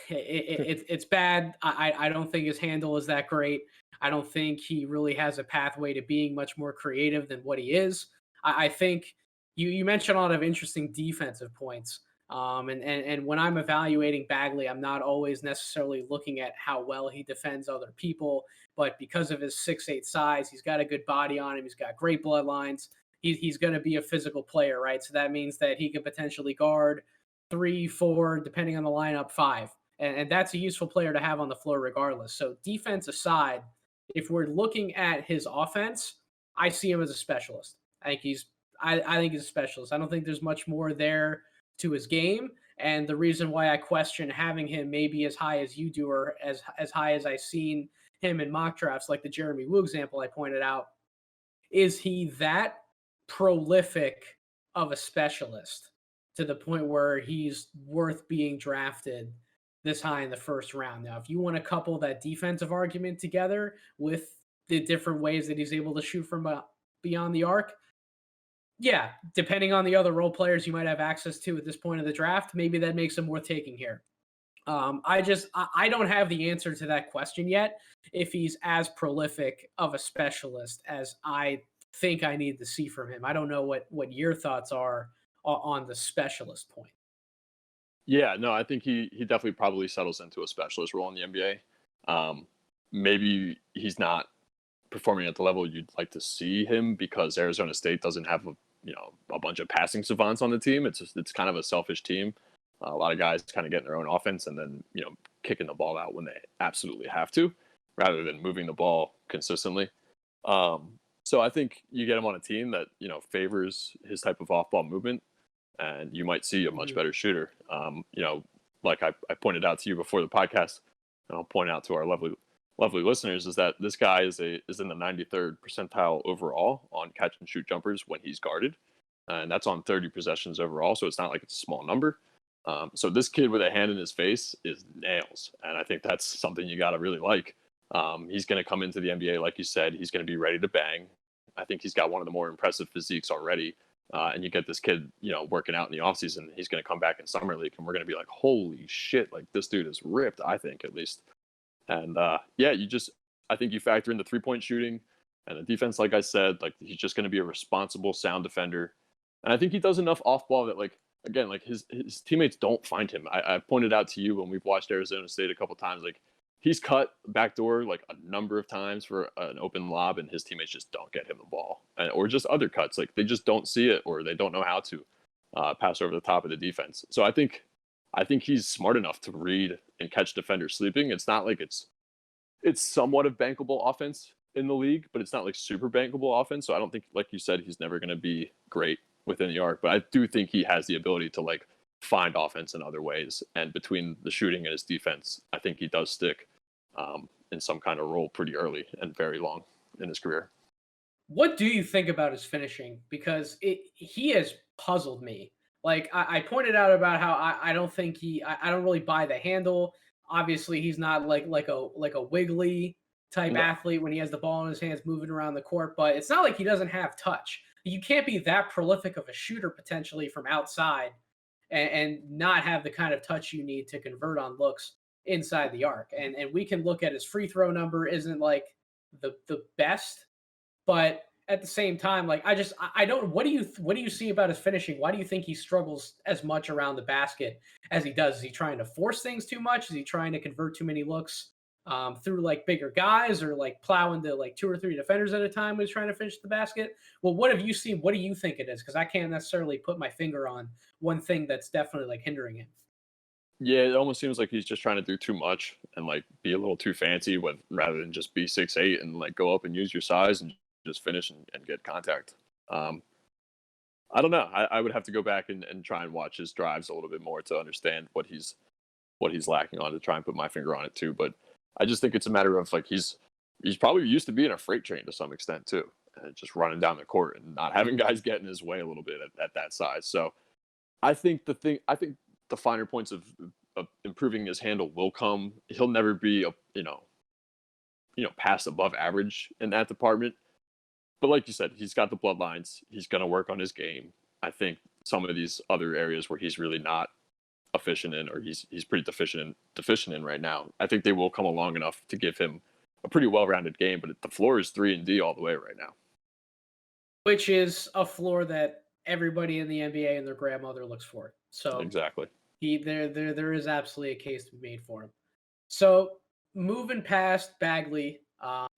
It's bad. I don't think his handle is that great. I don't think he really has a pathway to being much more creative than what he is. I think you mentioned a lot of interesting defensive points. And when I'm evaluating Bagley, I'm not always necessarily looking at how well he defends other people, but because of his 6'8" size, he's got a good body on him. He's got great bloodlines. He's going to be a physical player, right? So that means that he could potentially guard 3, 4, depending on the lineup, 5. And that's a useful player to have on the floor regardless. So defense aside, if we're looking at his offense, I see him as a specialist. I think he's a specialist. I don't think there's much more there to his game. And the reason why I question having him maybe as high as you do or as high as I've seen him in mock drafts, like the Jeremy Wu example I pointed out, is he that prolific of a specialist to the point where he's worth being drafted this high in the first round? Now, if you want to couple that defensive argument together with the different ways that he's able to shoot from beyond the arc, yeah, depending on the other role players you might have access to at this point of the draft, maybe that makes him worth taking here. I don't have the answer to that question yet. If he's as prolific of a specialist as I think I need to see from him, I don't know what your thoughts are on the specialist point. Yeah, no, I think he definitely probably settles into a specialist role in the NBA. Maybe he's not performing at the level you'd like to see him because Arizona State doesn't have a bunch of passing savants on the team. It's kind of a selfish team. A lot of guys kind of getting their own offense and then kicking the ball out when they absolutely have to, rather than moving the ball consistently. So I think you get him on a team that favors his type of off-ball movement, and you might see a much better shooter. Like I pointed out to you before the podcast, and I'll point out to our lovely listeners, is that this guy is in the 93rd percentile overall on catch and shoot jumpers when he's guarded, and that's on 30 possessions overall. So it's not like it's a small number. So this kid with a hand in his face is nails, and I think that's something you got to really like. He's going to come into the NBA, like you said, he's going to be ready to bang. I think he's got one of the more impressive physiques already. And you get this kid, working out in the offseason. He's going to come back in summer league, and we're going to be like, holy shit, like this dude is ripped, I think, at least. And I think you factor in the 3-point shooting and the defense, like I said, like he's just going to be a responsible, sound defender. And I think he does enough off ball that, like, again, like his teammates don't find him. I pointed out to you when we've watched Arizona State a couple times, like he's cut backdoor like a number of times for an open lob, and his teammates just don't get him the ball, or just other cuts. Like they just don't see it, or they don't know how to pass over the top of the defense. So I think he's smart enough to read and catch defenders sleeping. It's not like it's somewhat of bankable offense in the league, but it's not like super bankable offense. So I don't think, like you said, he's never going to be great within the arc, but I do think he has the ability to like find offense in other ways. And between the shooting and his defense, I think he does stick in some kind of role pretty early and very long in his career. What do you think about his finishing? Because he has puzzled me. Like I pointed out about how I don't think I don't really buy the handle. Obviously, he's not like a wiggly type athlete when he has the ball in his hands moving around the court, but it's not like he doesn't have touch. You can't be that prolific of a shooter potentially from outside and not have the kind of touch you need to convert on looks. inside the arc. And we can look at his free throw number isn't like the best, but at the same time, like I don't. What do you see about his finishing? Why do you think he struggles as much around the basket as he does? Is he trying to force things too much? Is he trying to convert too many looks through like bigger guys, or like plow into like two or three defenders at a time when he's trying to finish the basket? Well, what have you seen? What do you think it is? Because I can't necessarily put my finger on one thing that's definitely like hindering him. Yeah, it almost seems like he's just trying to do too much and like be a little too fancy with rather than just be 6'8" and like go up and use your size and just finish and get contact. Um, I don't know. I would have to go back and try and watch his drives a little bit more to understand what he's lacking on to try and put my finger on it too. But I just think it's a matter of like he's probably used to being a freight train to some extent too, and just running down the court and not having guys get in his way a little bit at that size. So I think the finer points of improving his handle will come. He'll never be a past above average in that department. But like you said, he's got the bloodlines. He's going to work on his game. I think some of these other areas where he's really not efficient in, or he's pretty deficient in right now, I think they will come along enough to give him a pretty well-rounded game. But the floor is 3-and-D all the way right now. Which is a floor that everybody in the NBA and their grandmother looks for. So Exactly. there is absolutely a case to be made for him. So moving past Bagley,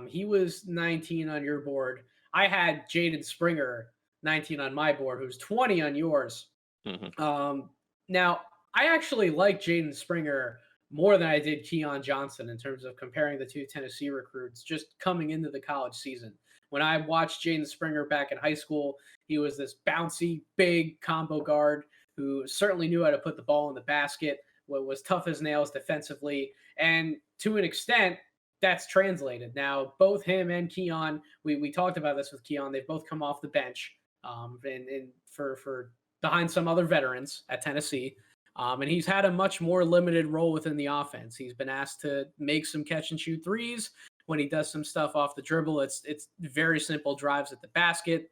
he was 19 on your board. I had Jaden Springer 19 on my board, who's 20 on yours. Hmm. Now I actually like Jaden Springer more than I did Keon Johnson in terms of comparing the two Tennessee recruits just coming into the college season. When I watched Jaden Springer back in high school, he was this bouncy, big combo guard who certainly knew how to put the ball in the basket, was tough as nails defensively, and to an extent, that's translated. Now, both him and Keon, we talked about this with Keon. They've both come off the bench, and for behind some other veterans at Tennessee. And he's had a much more limited role within the offense. He's been asked to make some catch and shoot threes. When he does some stuff off the dribble, it's very simple drives at the basket.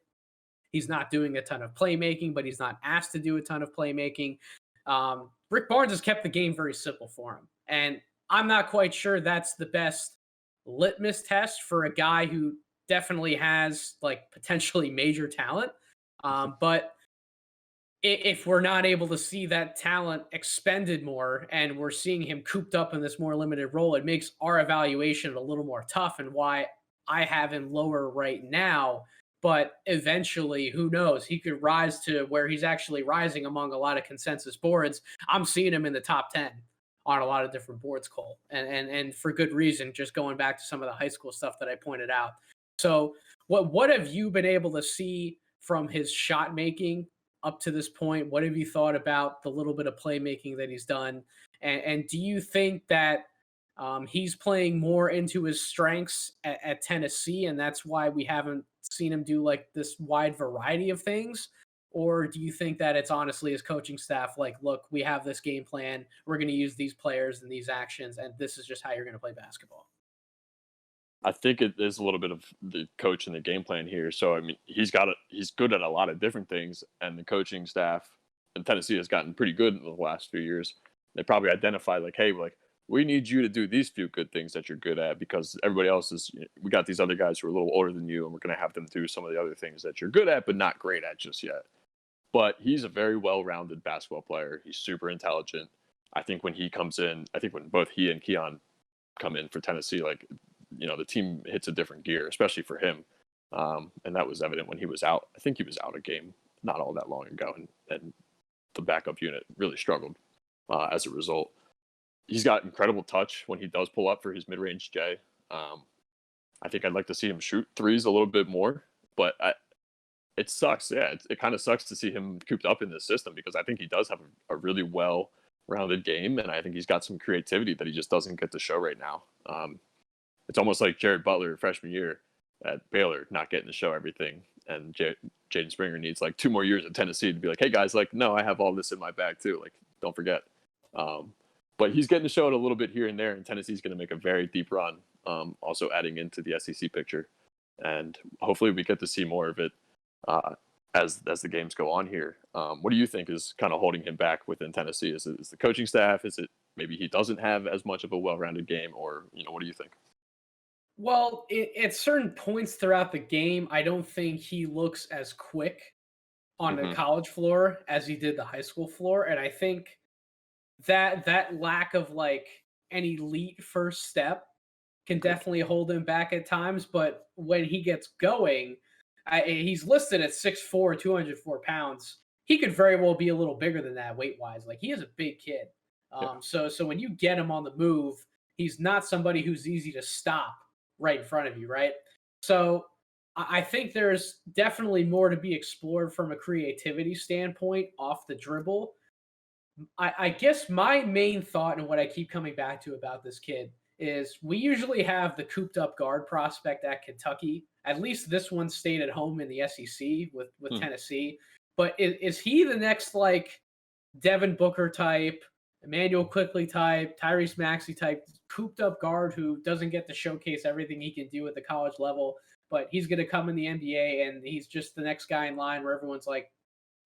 He's not doing a ton of playmaking, but he's not asked to do a ton of playmaking. Rick Barnes has kept the game very simple for him. And I'm not quite sure that's the best litmus test for a guy who definitely has like potentially major talent. But if we're not able to see that talent expended more and we're seeing him cooped up in this more limited role, it makes our evaluation a little more tough, and why I have him lower right now. But eventually, who knows? He could rise to where he's actually rising among a lot of consensus boards. I'm seeing him in the top 10 on a lot of different boards, Cole. And for good reason, just going back to some of the high school stuff that I pointed out. So what have you been able to see from his shot making up to this point? What have you thought about the little bit of playmaking that he's done? And do you think that he's playing more into his strengths at Tennessee, and that's why we haven't seen him do like this wide variety of things? Or do you think that it's honestly his coaching staff like, look, we have this game plan, we're going to use these players and these actions, and this is just how you're going to play basketball? I think it is a little bit of the coach and the game plan here. So I mean, he's good at a lot of different things, and the coaching staff in Tennessee has gotten pretty good in the last few years. They probably identified like, hey, like we need you to do these few good things that you're good at because everybody else is. We got these other guys who are a little older than you, and we're going to have them do some of the other things that you're good at but not great at just yet. But he's a very well-rounded basketball player. He's super intelligent. I think when he comes in, I think when both he and Keon come in for Tennessee, like the team hits a different gear, especially for him. And that was evident when he was out. I think he was out a game not all that long ago, and the backup unit really struggled as a result. He's got incredible touch when he does pull up for his mid-range J. I think I'd like to see him shoot threes a little bit more, but it sucks. Yeah, it kind of sucks to see him cooped up in this system because I think he does have a really well-rounded game, and I think he's got some creativity that he just doesn't get to show right now. It's almost like Jared Butler freshman year at Baylor not getting to show everything, and Jaden Springer needs like 2 more years at Tennessee to be like, hey guys, like no, I have all this in my bag too. Like don't forget. But he's getting to show it a little bit here and there, and Tennessee's going to make a very deep run. Also adding into the SEC picture, and hopefully we get to see more of it as the games go on here. What do you think is kind of holding him back within Tennessee? Is it the coaching staff? Is it maybe he doesn't have as much of a well-rounded game, or what do you think? Well, at certain points throughout the game, I don't think he looks as quick on the Hmm. college floor as he did the high school floor, and I think that lack of like an elite first step can Agreed. definitely hold him back at times. But when he gets going, he's listed at 6'4", 204 pounds. He could very well be a little bigger than that weight wise. Like he is a big kid. Yeah. So when you get him on the move, he's not somebody who's easy to stop right in front of you, right? So I think there's definitely more to be explored from a creativity standpoint off the dribble. I guess my main thought and what I keep coming back to about this kid is we usually have the cooped up guard prospect at Kentucky. At least this one stayed at home in the SEC with Hmm. Tennessee. But is he the next like Devin Booker type, Emmanuel Quickly type, Tyrese Maxey type, cooped up guard who doesn't get to showcase everything he can do at the college level, but he's going to come in the NBA and he's just the next guy in line where everyone's like,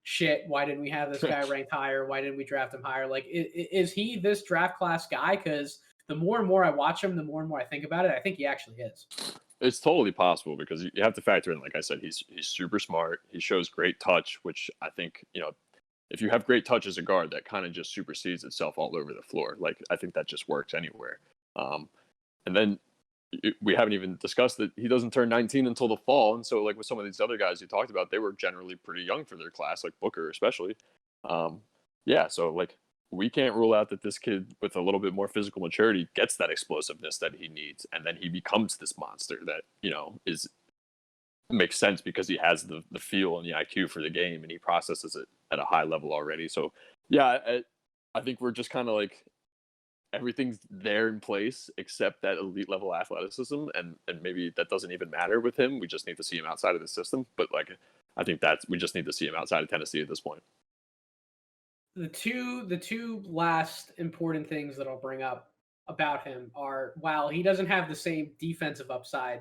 shit, why didn't we have this guy ranked higher? Why didn't we draft him higher? Like, is he this draft class guy? Because the more and more I watch him, the more and more I think about it. I think he actually is. It's totally possible because you have to factor in, like I said, he's super smart. He shows great touch, which I think if you have great touch as a guard, that kind of just supersedes itself all over the floor. Like I think that just works anywhere. Um, and then we haven't even discussed that he doesn't turn 19 until the fall, and so like with some of these other guys you talked about, they were generally pretty young for their class, like Booker especially. Um, yeah, so like we can't rule out that this kid with a little bit more physical maturity gets that explosiveness that he needs, and then he becomes this monster that is makes sense because he has the feel and the IQ for the game, and he processes it at a high level already. So yeah, I think we're just kind of like everything's there in place except that elite level athleticism, and maybe that doesn't even matter with him. We just need to see him outside of the system. But like I think that's we just need to see him outside of Tennessee at this point. The two last important things that I'll bring up about him are while he doesn't have the same defensive upside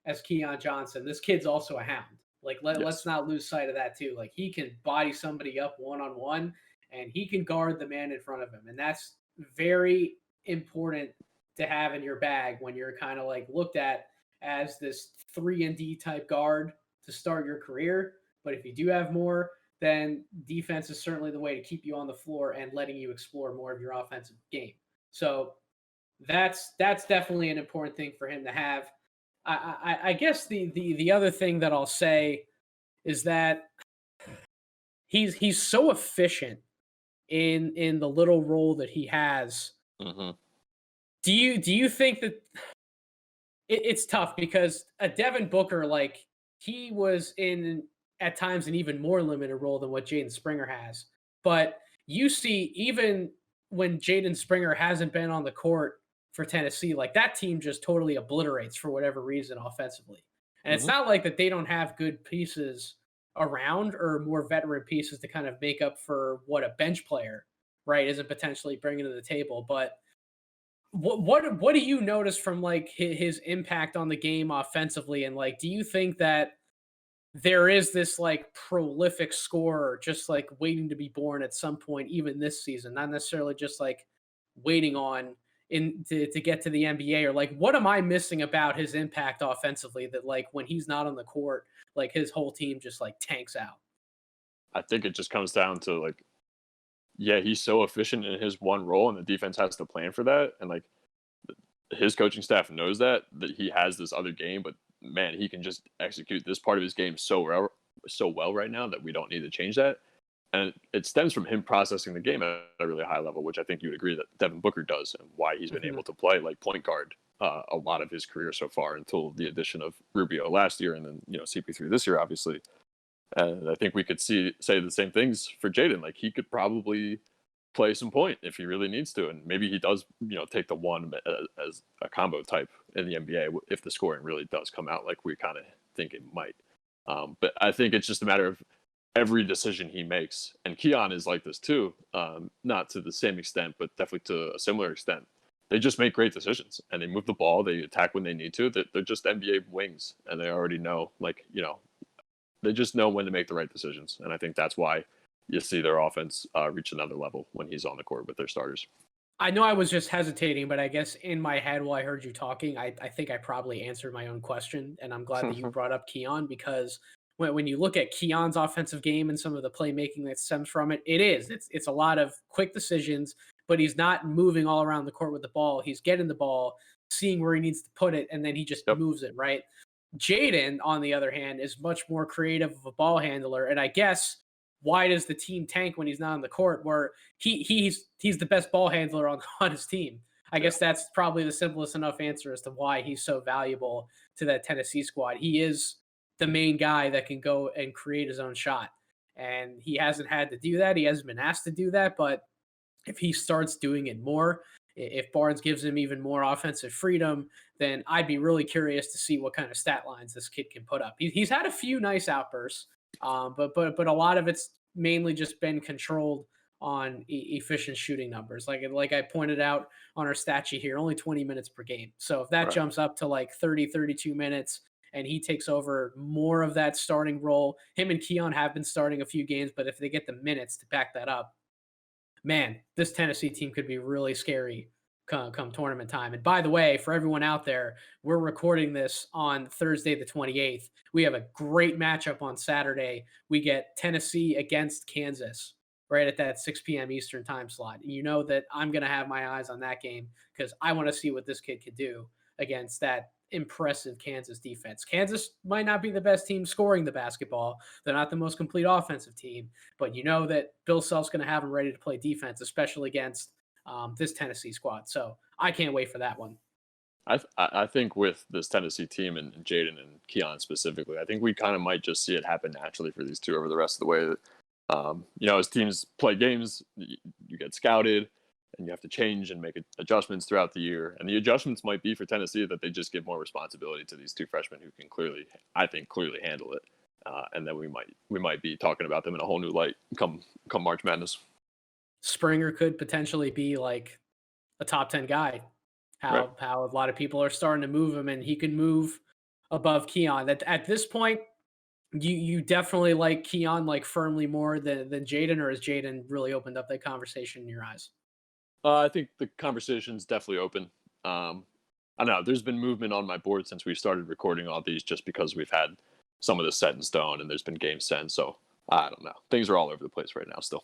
as Keon Johnson, this kid's also a hound. Like let's Yes. not lose sight of that too. Like he can body somebody up one on one and he can guard the man in front of him. And that's very important to have in your bag when you're kind of like looked at as this 3-and-D type guard to start your career. But if you do have more, then defense is certainly the way to keep you on the floor and letting you explore more of your offensive game. So that's definitely an important thing for him to have. I guess the other thing that I'll say is that he's so efficient in the little role that he has. Hmm. Do you think that it's tough because a Devin Booker, like he was in at times an even more limited role than what Jaden Springer has. But you see, even when Jaden Springer hasn't been on the court for Tennessee, like that team just totally obliterates for whatever reason offensively. And it's Hmm. not like that they don't have good pieces around or more veteran pieces to kind of make up for what a bench player, right, isn't potentially bringing to the table. But what do you notice from like his impact on the game offensively, and like do you think that there is this like prolific scorer just like waiting to be born at some point even this season, not necessarily just like waiting on in to get to the NBA, or like what am I missing about his impact offensively that like when he's not on the court like his whole team just like tanks out? I think it just comes down to like, yeah, he's so efficient in his one role, and the defense has to plan for that, and like his coaching staff knows that he has this other game, but man, he can just execute this part of his game so well right now that we don't need to change that. And it stems from him processing the game at a really high level, which I think you would agree that Devin Booker does, and why he's been Mhm. able to play like point guard a lot of his career so far until the addition of Rubio last year, and then CP3 this year, obviously. And I think we could say the same things for Jaden. Like he could probably play some point if he really needs to, and maybe he does. Take the one as a combo type in the NBA if the scoring really does come out like we kind of think it might. But I think it's just a matter of every decision he makes, and Keon is like this too. Not to the same extent, but definitely to a similar extent. They just make great decisions, and they move the ball. They attack when they need to. They're just NBA wings, and they already know, like they just know when to make the right decisions, and I think that's why you see their offense reach another level when he's on the court with their starters. I know I was just hesitating, but I guess in my head while I heard you talking, I think I probably answered my own question. And I'm glad that you brought up Keon because when you look at Keon's offensive game and some of the playmaking that stems from it, it's a lot of quick decisions, but he's not moving all around the court with the ball. He's getting the ball, seeing where he needs to put it, and then he just Yep. moves it, right? Jaden, on the other hand, is much more creative of a ball handler. And I guess why does the team tank when he's not on the court? Where he's the best ball handler on on his team. I Yeah. guess that's probably the simplest enough answer as to why he's so valuable to that Tennessee squad. He is the main guy that can go and create his own shot. And he hasn't had to do that. He hasn't been asked to do that, but if he starts doing it more, if Barnes gives him even more offensive freedom, then I'd be really curious to see what kind of stat lines this kid can put up. He's had a few nice outbursts, but a lot of it's mainly just been controlled on efficient shooting numbers. Like I pointed out on our stat sheet here, only 20 minutes per game. So if that Right. jumps up to like 30, 32 minutes and he takes over more of that starting role, him and Keon have been starting a few games, but if they get the minutes to back that up, man, this Tennessee team could be really scary come tournament time. And by the way, for everyone out there, we're recording this on Thursday, the 28th. We have a great matchup on Saturday. We get Tennessee against Kansas right at that 6 p.m. Eastern time slot. And you know that I'm going to have my eyes on that game because I want to see what this kid could do against that impressive Kansas defense. Kansas might not be the best team scoring the basketball. They're not the most complete offensive team, but you know that Bill Self's going to have him ready to play defense, especially against this Tennessee squad. So I can't wait for that one. I think with this Tennessee team and Jaden and Keon specifically, I think we kind of might just see it happen naturally for these two over the rest of the way. As teams play games, you get scouted and you have to change and make adjustments throughout the year. And the adjustments might be for Tennessee that they just give more responsibility to these two freshmen who can clearly handle it. And then we might be talking about them in a whole new light come March Madness. Springer could potentially be like a top 10 guy. Right. How a lot of people are starting to move him, and he can move above Keon. That at this point, you definitely like Keon like firmly more than Jaden, or has Jaden really opened up that conversation in your eyes? I think the conversation's definitely open. I don't know. There's been movement on my board since we started recording all these, just because we've had some of this set in stone, and there's been games sent. So I don't know. Things are all over the place right now. Still.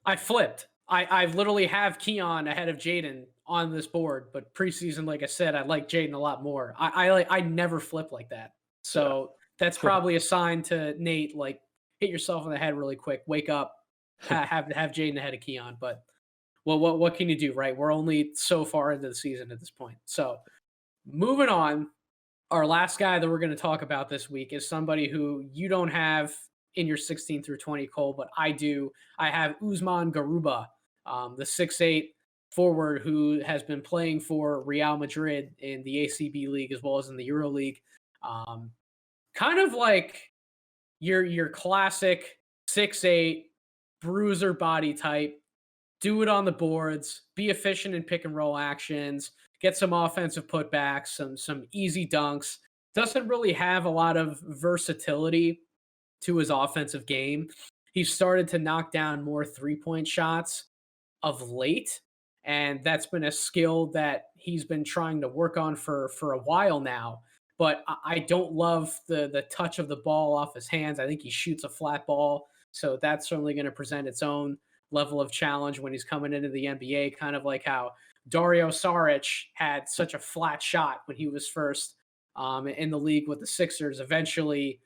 I flipped. I literally have Keon ahead of Jaden on this board, but preseason, like I said, I like Jaden a lot more. I never flip like that. Yeah. So that's probably a sign to Nate, like hit yourself in the head really quick, wake up, have Jaden ahead of Keon. But well, what can you do, right? We're only so far into the season at this point. So moving on, our last guy that we're going to talk about this week is somebody who you don't have in your 16 through 20, Cole, but I do. I have Usman Garuba, the 6'8" forward who has been playing for Real Madrid in the ACB League as well as in the Euro League. Um, Kind of like your classic 6'8" bruiser body type, do it on the boards, be efficient in pick and roll actions, get some offensive putbacks, some easy dunks. Doesn't really have a lot of versatility to his offensive game. He started to knock down more three-point shots of late, and that's been a skill that he's been trying to work on for a while now. But I don't love the touch of the ball off his hands. I think he shoots a flat ball, so that's certainly going to present its own level of challenge when he's coming into the NBA. Kind of like how Dario Saric had such a flat shot when he was first in the league with the Sixers. Eventually,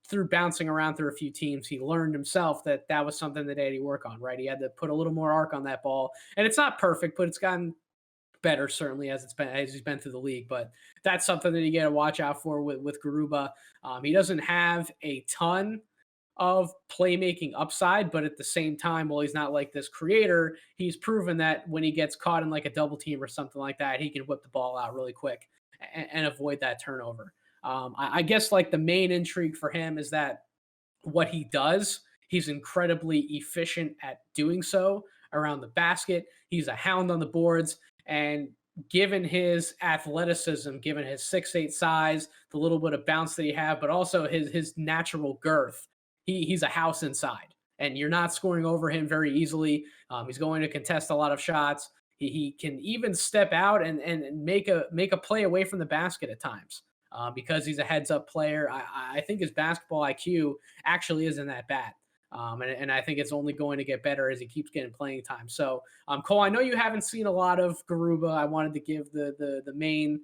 through bouncing around through a few teams, he learned himself that that was something that he had to work on. Right, he had to put a little more arc on that ball, and it's not perfect, but it's gotten better certainly as he's been through the league. But that's something that you got to watch out for with Garuba. He doesn't have a ton of playmaking upside, but at the same time, while he's not like this creator, he's proven that when he gets caught in like a double team or something like that, he can whip the ball out really quick and avoid that turnover. I guess like the main intrigue for him is that what he does, he's incredibly efficient at doing so around the basket. He's a hound on the boards. And given his athleticism, given his 6'8" size, the little bit of bounce that he have, but also his natural girth, he's a house inside. And you're not scoring over him very easily. He's going to contest a lot of shots. He can even step out and make a play away from the basket at times. Because he's a heads up player, I think his basketball IQ actually isn't that bad. And I think it's only going to get better as he keeps getting playing time. So, Cole, I know you haven't seen a lot of Garuba. I wanted to give the main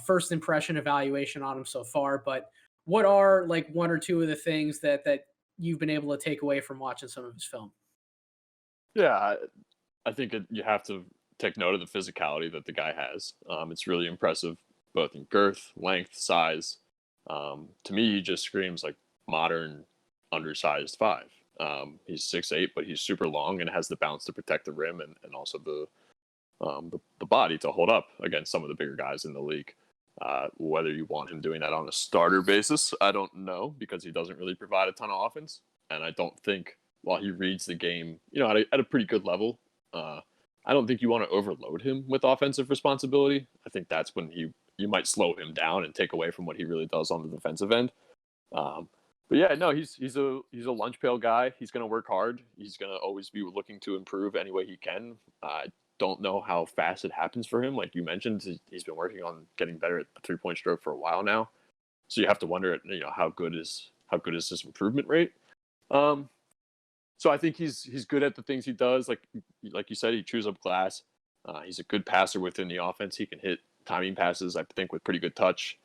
first impression evaluation on him so far, but what are like one or two of the things that you've been able to take away from watching some of his film? Yeah, I think you have to take note of the physicality that the guy has. It's really impressive, both in girth, length, size. To me, he just screams like modern, undersized five. He's 6'8", but he's super long and has the bounce to protect the rim and also the body to hold up against some of the bigger guys in the league. Whether you want him doing that on a starter basis, I don't know, because he doesn't really provide a ton of offense, and I don't think while he reads the game, at a pretty good level, I don't think you want to overload him with offensive responsibility. I think that's when you might slow him down and take away from what he really does on the defensive end. But yeah, no, he's a lunch pail guy. He's going to work hard. He's going to always be looking to improve any way he can. I don't know how fast it happens for him. Like you mentioned, he's been working on getting better at the 3-point stroke for a while now. So you have to wonder, how good is his improvement rate? So I think he's good at the things he does. Like you said, he chews up glass. He's a good passer within the offense. He can hit timing passes, I think, with pretty good touch.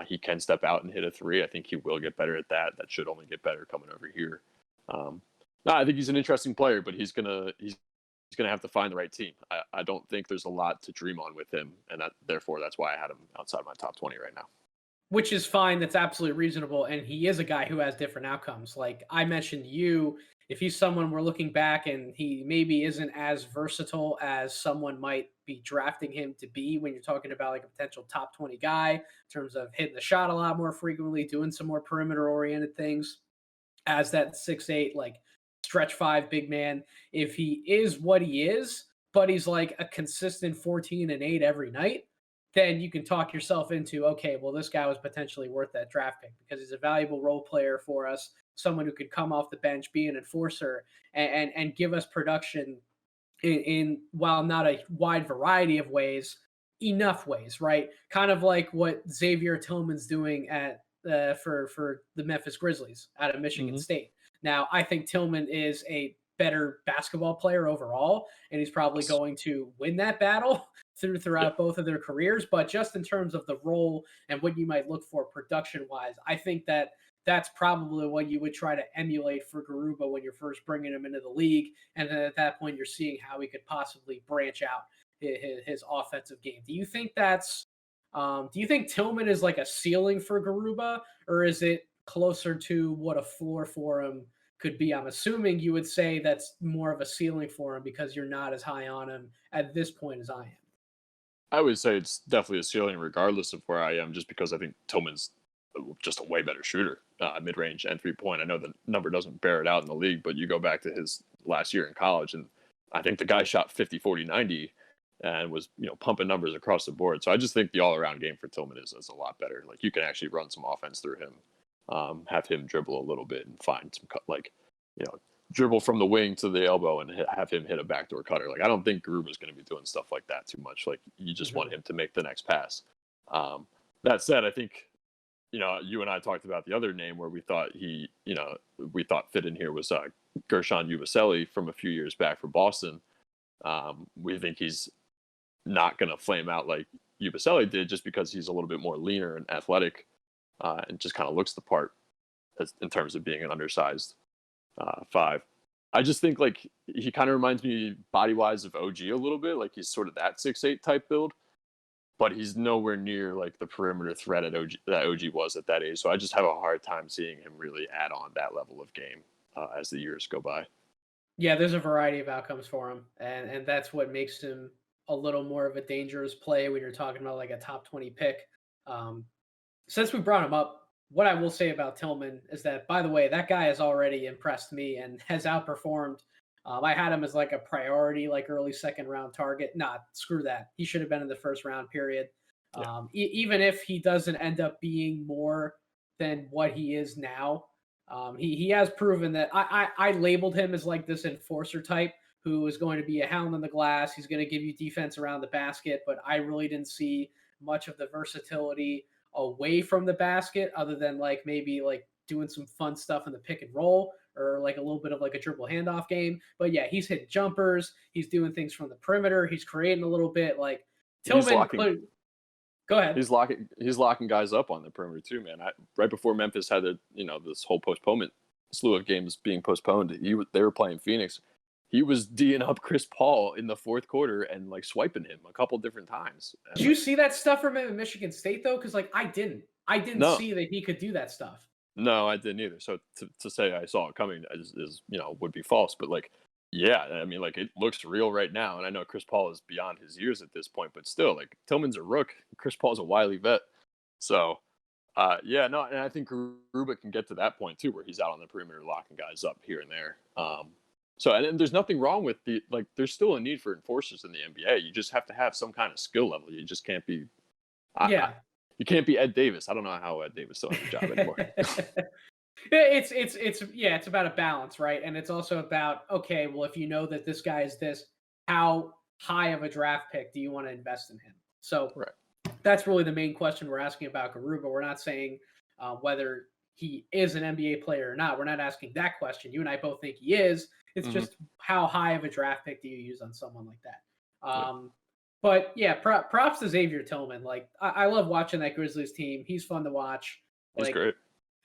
He can step out and hit a three. I think he will get better at that. That should only get better coming over here. No, I think he's an interesting player, but he's gonna have to find the right team. I don't think there's a lot to dream on with him, and therefore that's why I had him outside my top 20 right now. Which is fine. That's absolutely reasonable. And he is a guy who has different outcomes. Like I mentioned, if he's someone we're looking back and he maybe isn't as versatile as someone might be drafting him to be when you're talking about like a potential top 20 guy in terms of hitting the shot a lot more frequently, doing some more perimeter oriented things as that 6'8", like stretch five big man. If he is what he is, but he's like a consistent 14 and 8 every night, then you can talk yourself into, okay, well, this guy was potentially worth that draft pick because he's a valuable role player for us, someone who could come off the bench, be an enforcer, and give us production in while not a wide variety of ways, enough ways, right? Kind of like what Xavier Tillman's doing at for the Memphis Grizzlies out of Michigan Mm-hmm. State. Now, I think Tillman is a better basketball player overall, and he's probably going to win that battle Yeah. throughout both of their careers. But just in terms of the role and what you might look for production wise, I think that's probably what you would try to emulate for Garuba when you're first bringing him into the league, and then at that point you're seeing how he could possibly branch out his offensive game. Do you think Tillman is like a ceiling for Garuba, or is it closer to what a floor for him could be? I'm assuming you would say that's more of a ceiling for him because you're not as high on him at this point as I am. I would say it's definitely a ceiling regardless of where I am, just because I think Tillman's just a way better shooter, mid-range and 3-point. I know the number doesn't bear it out in the league, but you go back to his last year in college, and I think the guy shot 50, 40, 90 and was, pumping numbers across the board. So I just think the all-around game for Tillman is a lot better. Like, you can actually run some offense through him, have him dribble a little bit and find some, dribble from the wing to the elbow and have him hit a backdoor cutter. Like, I don't think Garuba's going to be doing stuff like that too much. Like, you just want him to make the next pass. That said, I think, you and I talked about the other name where we thought fit in here was Gershon Yabusele from a few years back for Boston. We think he's not going to flame out like Yabusele did, just because he's a little bit more leaner and athletic, and just kind of looks the part in terms of being an undersized five. I just think like he kind of reminds me body wise of OG a little bit. Like, he's sort of that 6'8" type build, but he's nowhere near like the perimeter threat that OG was at that age. So I just have a hard time seeing him really add on that level of game as the years go by. Yeah, there's a variety of outcomes for him, and that's what makes him a little more of a dangerous play when you're talking about like a top 20 pick. Um, since we brought him up, what I will say about Tillman is that, by the way, that guy has already impressed me and has outperformed. I had him as like a priority, like early second round target. Nah, screw that. He should have been in the first round, period. Yeah. Even if he doesn't end up being more than what he is now, he has proven that I labeled him as like this enforcer type who is going to be a hound on the glass. He's going to give you defense around the basket, but I really didn't see much of the versatility away from the basket other than like maybe like doing some fun stuff in the pick and roll or like a little bit of like a dribble handoff game. But yeah, he's hitting jumpers. He's doing things from the perimeter. He's creating a little bit. Like He's Tillman, locking. go ahead. He's locking guys up on the perimeter too, man. Right before Memphis had this whole postponement slew of games being postponed, they were playing Phoenix. He was D'ing up Chris Paul in the fourth quarter and like swiping him a couple different times. And, did you see that stuff from him at Michigan State though? Because like I didn't no, see that he could do that stuff. no, I didn't either. So to say I saw it coming is would be false. But like, yeah, I mean, like it looks real right now. And I know Chris Paul is beyond his years at this point, but still, like Tillman's a rook. Chris Paul's a wily vet. So, yeah, no, and I think Garuba can get to that point too, where he's out on the perimeter locking guys up here and there. So, and there's nothing wrong with there's still a need for enforcers in the NBA. You just have to have some kind of skill level. You just can't be, you can't be Ed Davis. I don't know how Ed Davis still has a job anymore. It's about a balance, right? And it's also about, okay, well, if you know that this guy is this, how high of a draft pick do you want to invest in him? So right. That's really the main question we're asking about Garuba. We're not saying whether he is an NBA player or not. We're not asking that question. You and I both think he is. It's just how high of a draft pick do you use on someone like that? But yeah, props to Xavier Tillman. Like I love watching that Grizzlies team. He's fun to watch. He's great.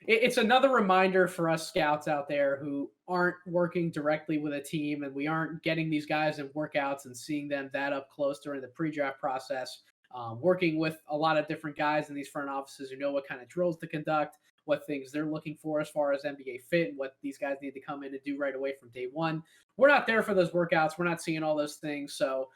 It's another reminder for us scouts out there who aren't working directly with a team, and we aren't getting these guys in workouts and seeing them that up close during the pre-draft process. Working with a lot of different guys in these front offices who know what kind of drills to conduct, what things they're looking for as far as NBA fit, what these guys need to come in and do right away from day one. We're not there for those workouts. We're not seeing all those things. So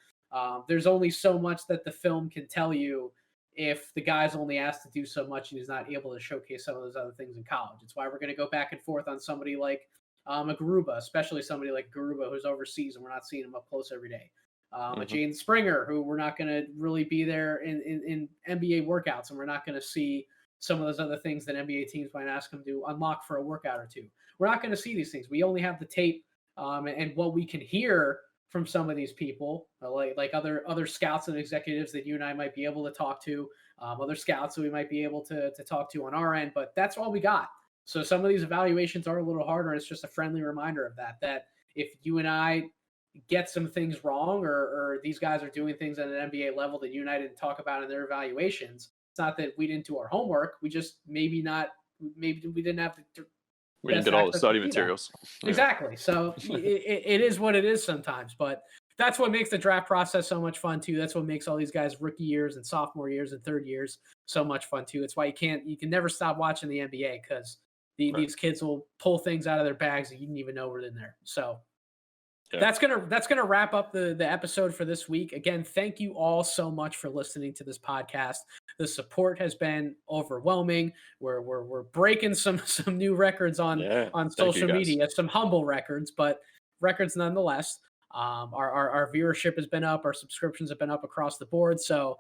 there's only so much that the film can tell you if the guy's only asked to do so much and he's not able to showcase some of those other things in college. It's why we're going to go back and forth on somebody like a Garuba, especially somebody like Garuba who's overseas and we're not seeing him up close every day. A Jaden Springer, who we're not going to really be there in NBA workouts, and we're not going to see some of those other things that NBA teams might ask him to unlock for a workout or two. We're not going to see these things. We only have the tape and what we can hear from some of these people, like other scouts and executives that you and I might be able to talk to, other scouts that we might be able to talk to on our end, but that's all we got. So some of these evaluations are a little harder, and it's just a friendly reminder of that if you and I get some things wrong or these guys are doing things at an NBA level that you and I didn't talk about in their evaluations, it's not that we didn't do our homework. We just maybe we didn't have the we didn't get all the study materials. Exactly. So it is what it is sometimes, but that's what makes the draft process so much fun too. That's what makes all these guys rookie years and sophomore years and third years so much fun too. It's why you can never stop watching the NBA because these kids will pull things out of their bags that you didn't even know were in there. So yeah. That's gonna wrap up the episode for this week. Again, thank you all so much for listening to this podcast. The support has been overwhelming. We're breaking some new records on social media, some humble records, but records nonetheless. Our viewership has been up, our subscriptions have been up across the board. So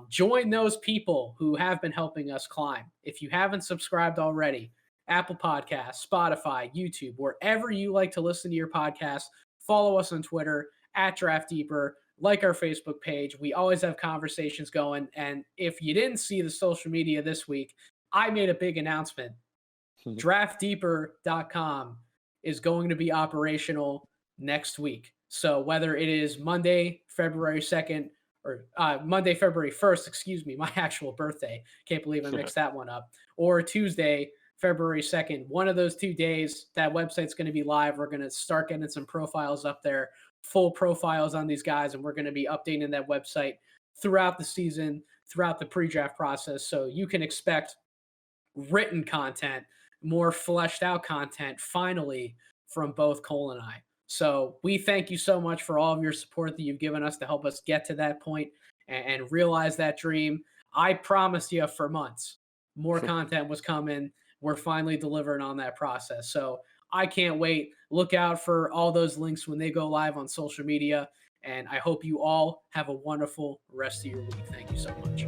join those people who have been helping us climb. If you haven't subscribed already, Apple Podcasts, Spotify, YouTube, wherever you like to listen to your podcast. Follow us on Twitter @DraftDeeper, like our Facebook page. We always have conversations going. And if you didn't see the social media this week, I made a big announcement. DraftDeeper.com is going to be operational next week. So whether it is Monday, February 2nd, or Monday, February 1st, excuse me, my actual birthday. Can't believe I mixed that one up. Or Tuesday, February 2nd, one of those 2 days, that website's going to be live. We're going to start getting some profiles up there, full profiles on these guys, and we're going to be updating that website throughout the season, throughout the pre-draft process. So you can expect written content, more fleshed out content, finally, from both Cole and I. So we thank you so much for all of your support that you've given us to help us get to that point and realize that dream. I promised you for months, more content was coming. We're finally delivering on that process. So I can't wait. Look out for all those links when they go live on social media. And I hope you all have a wonderful rest of your week. Thank you so much.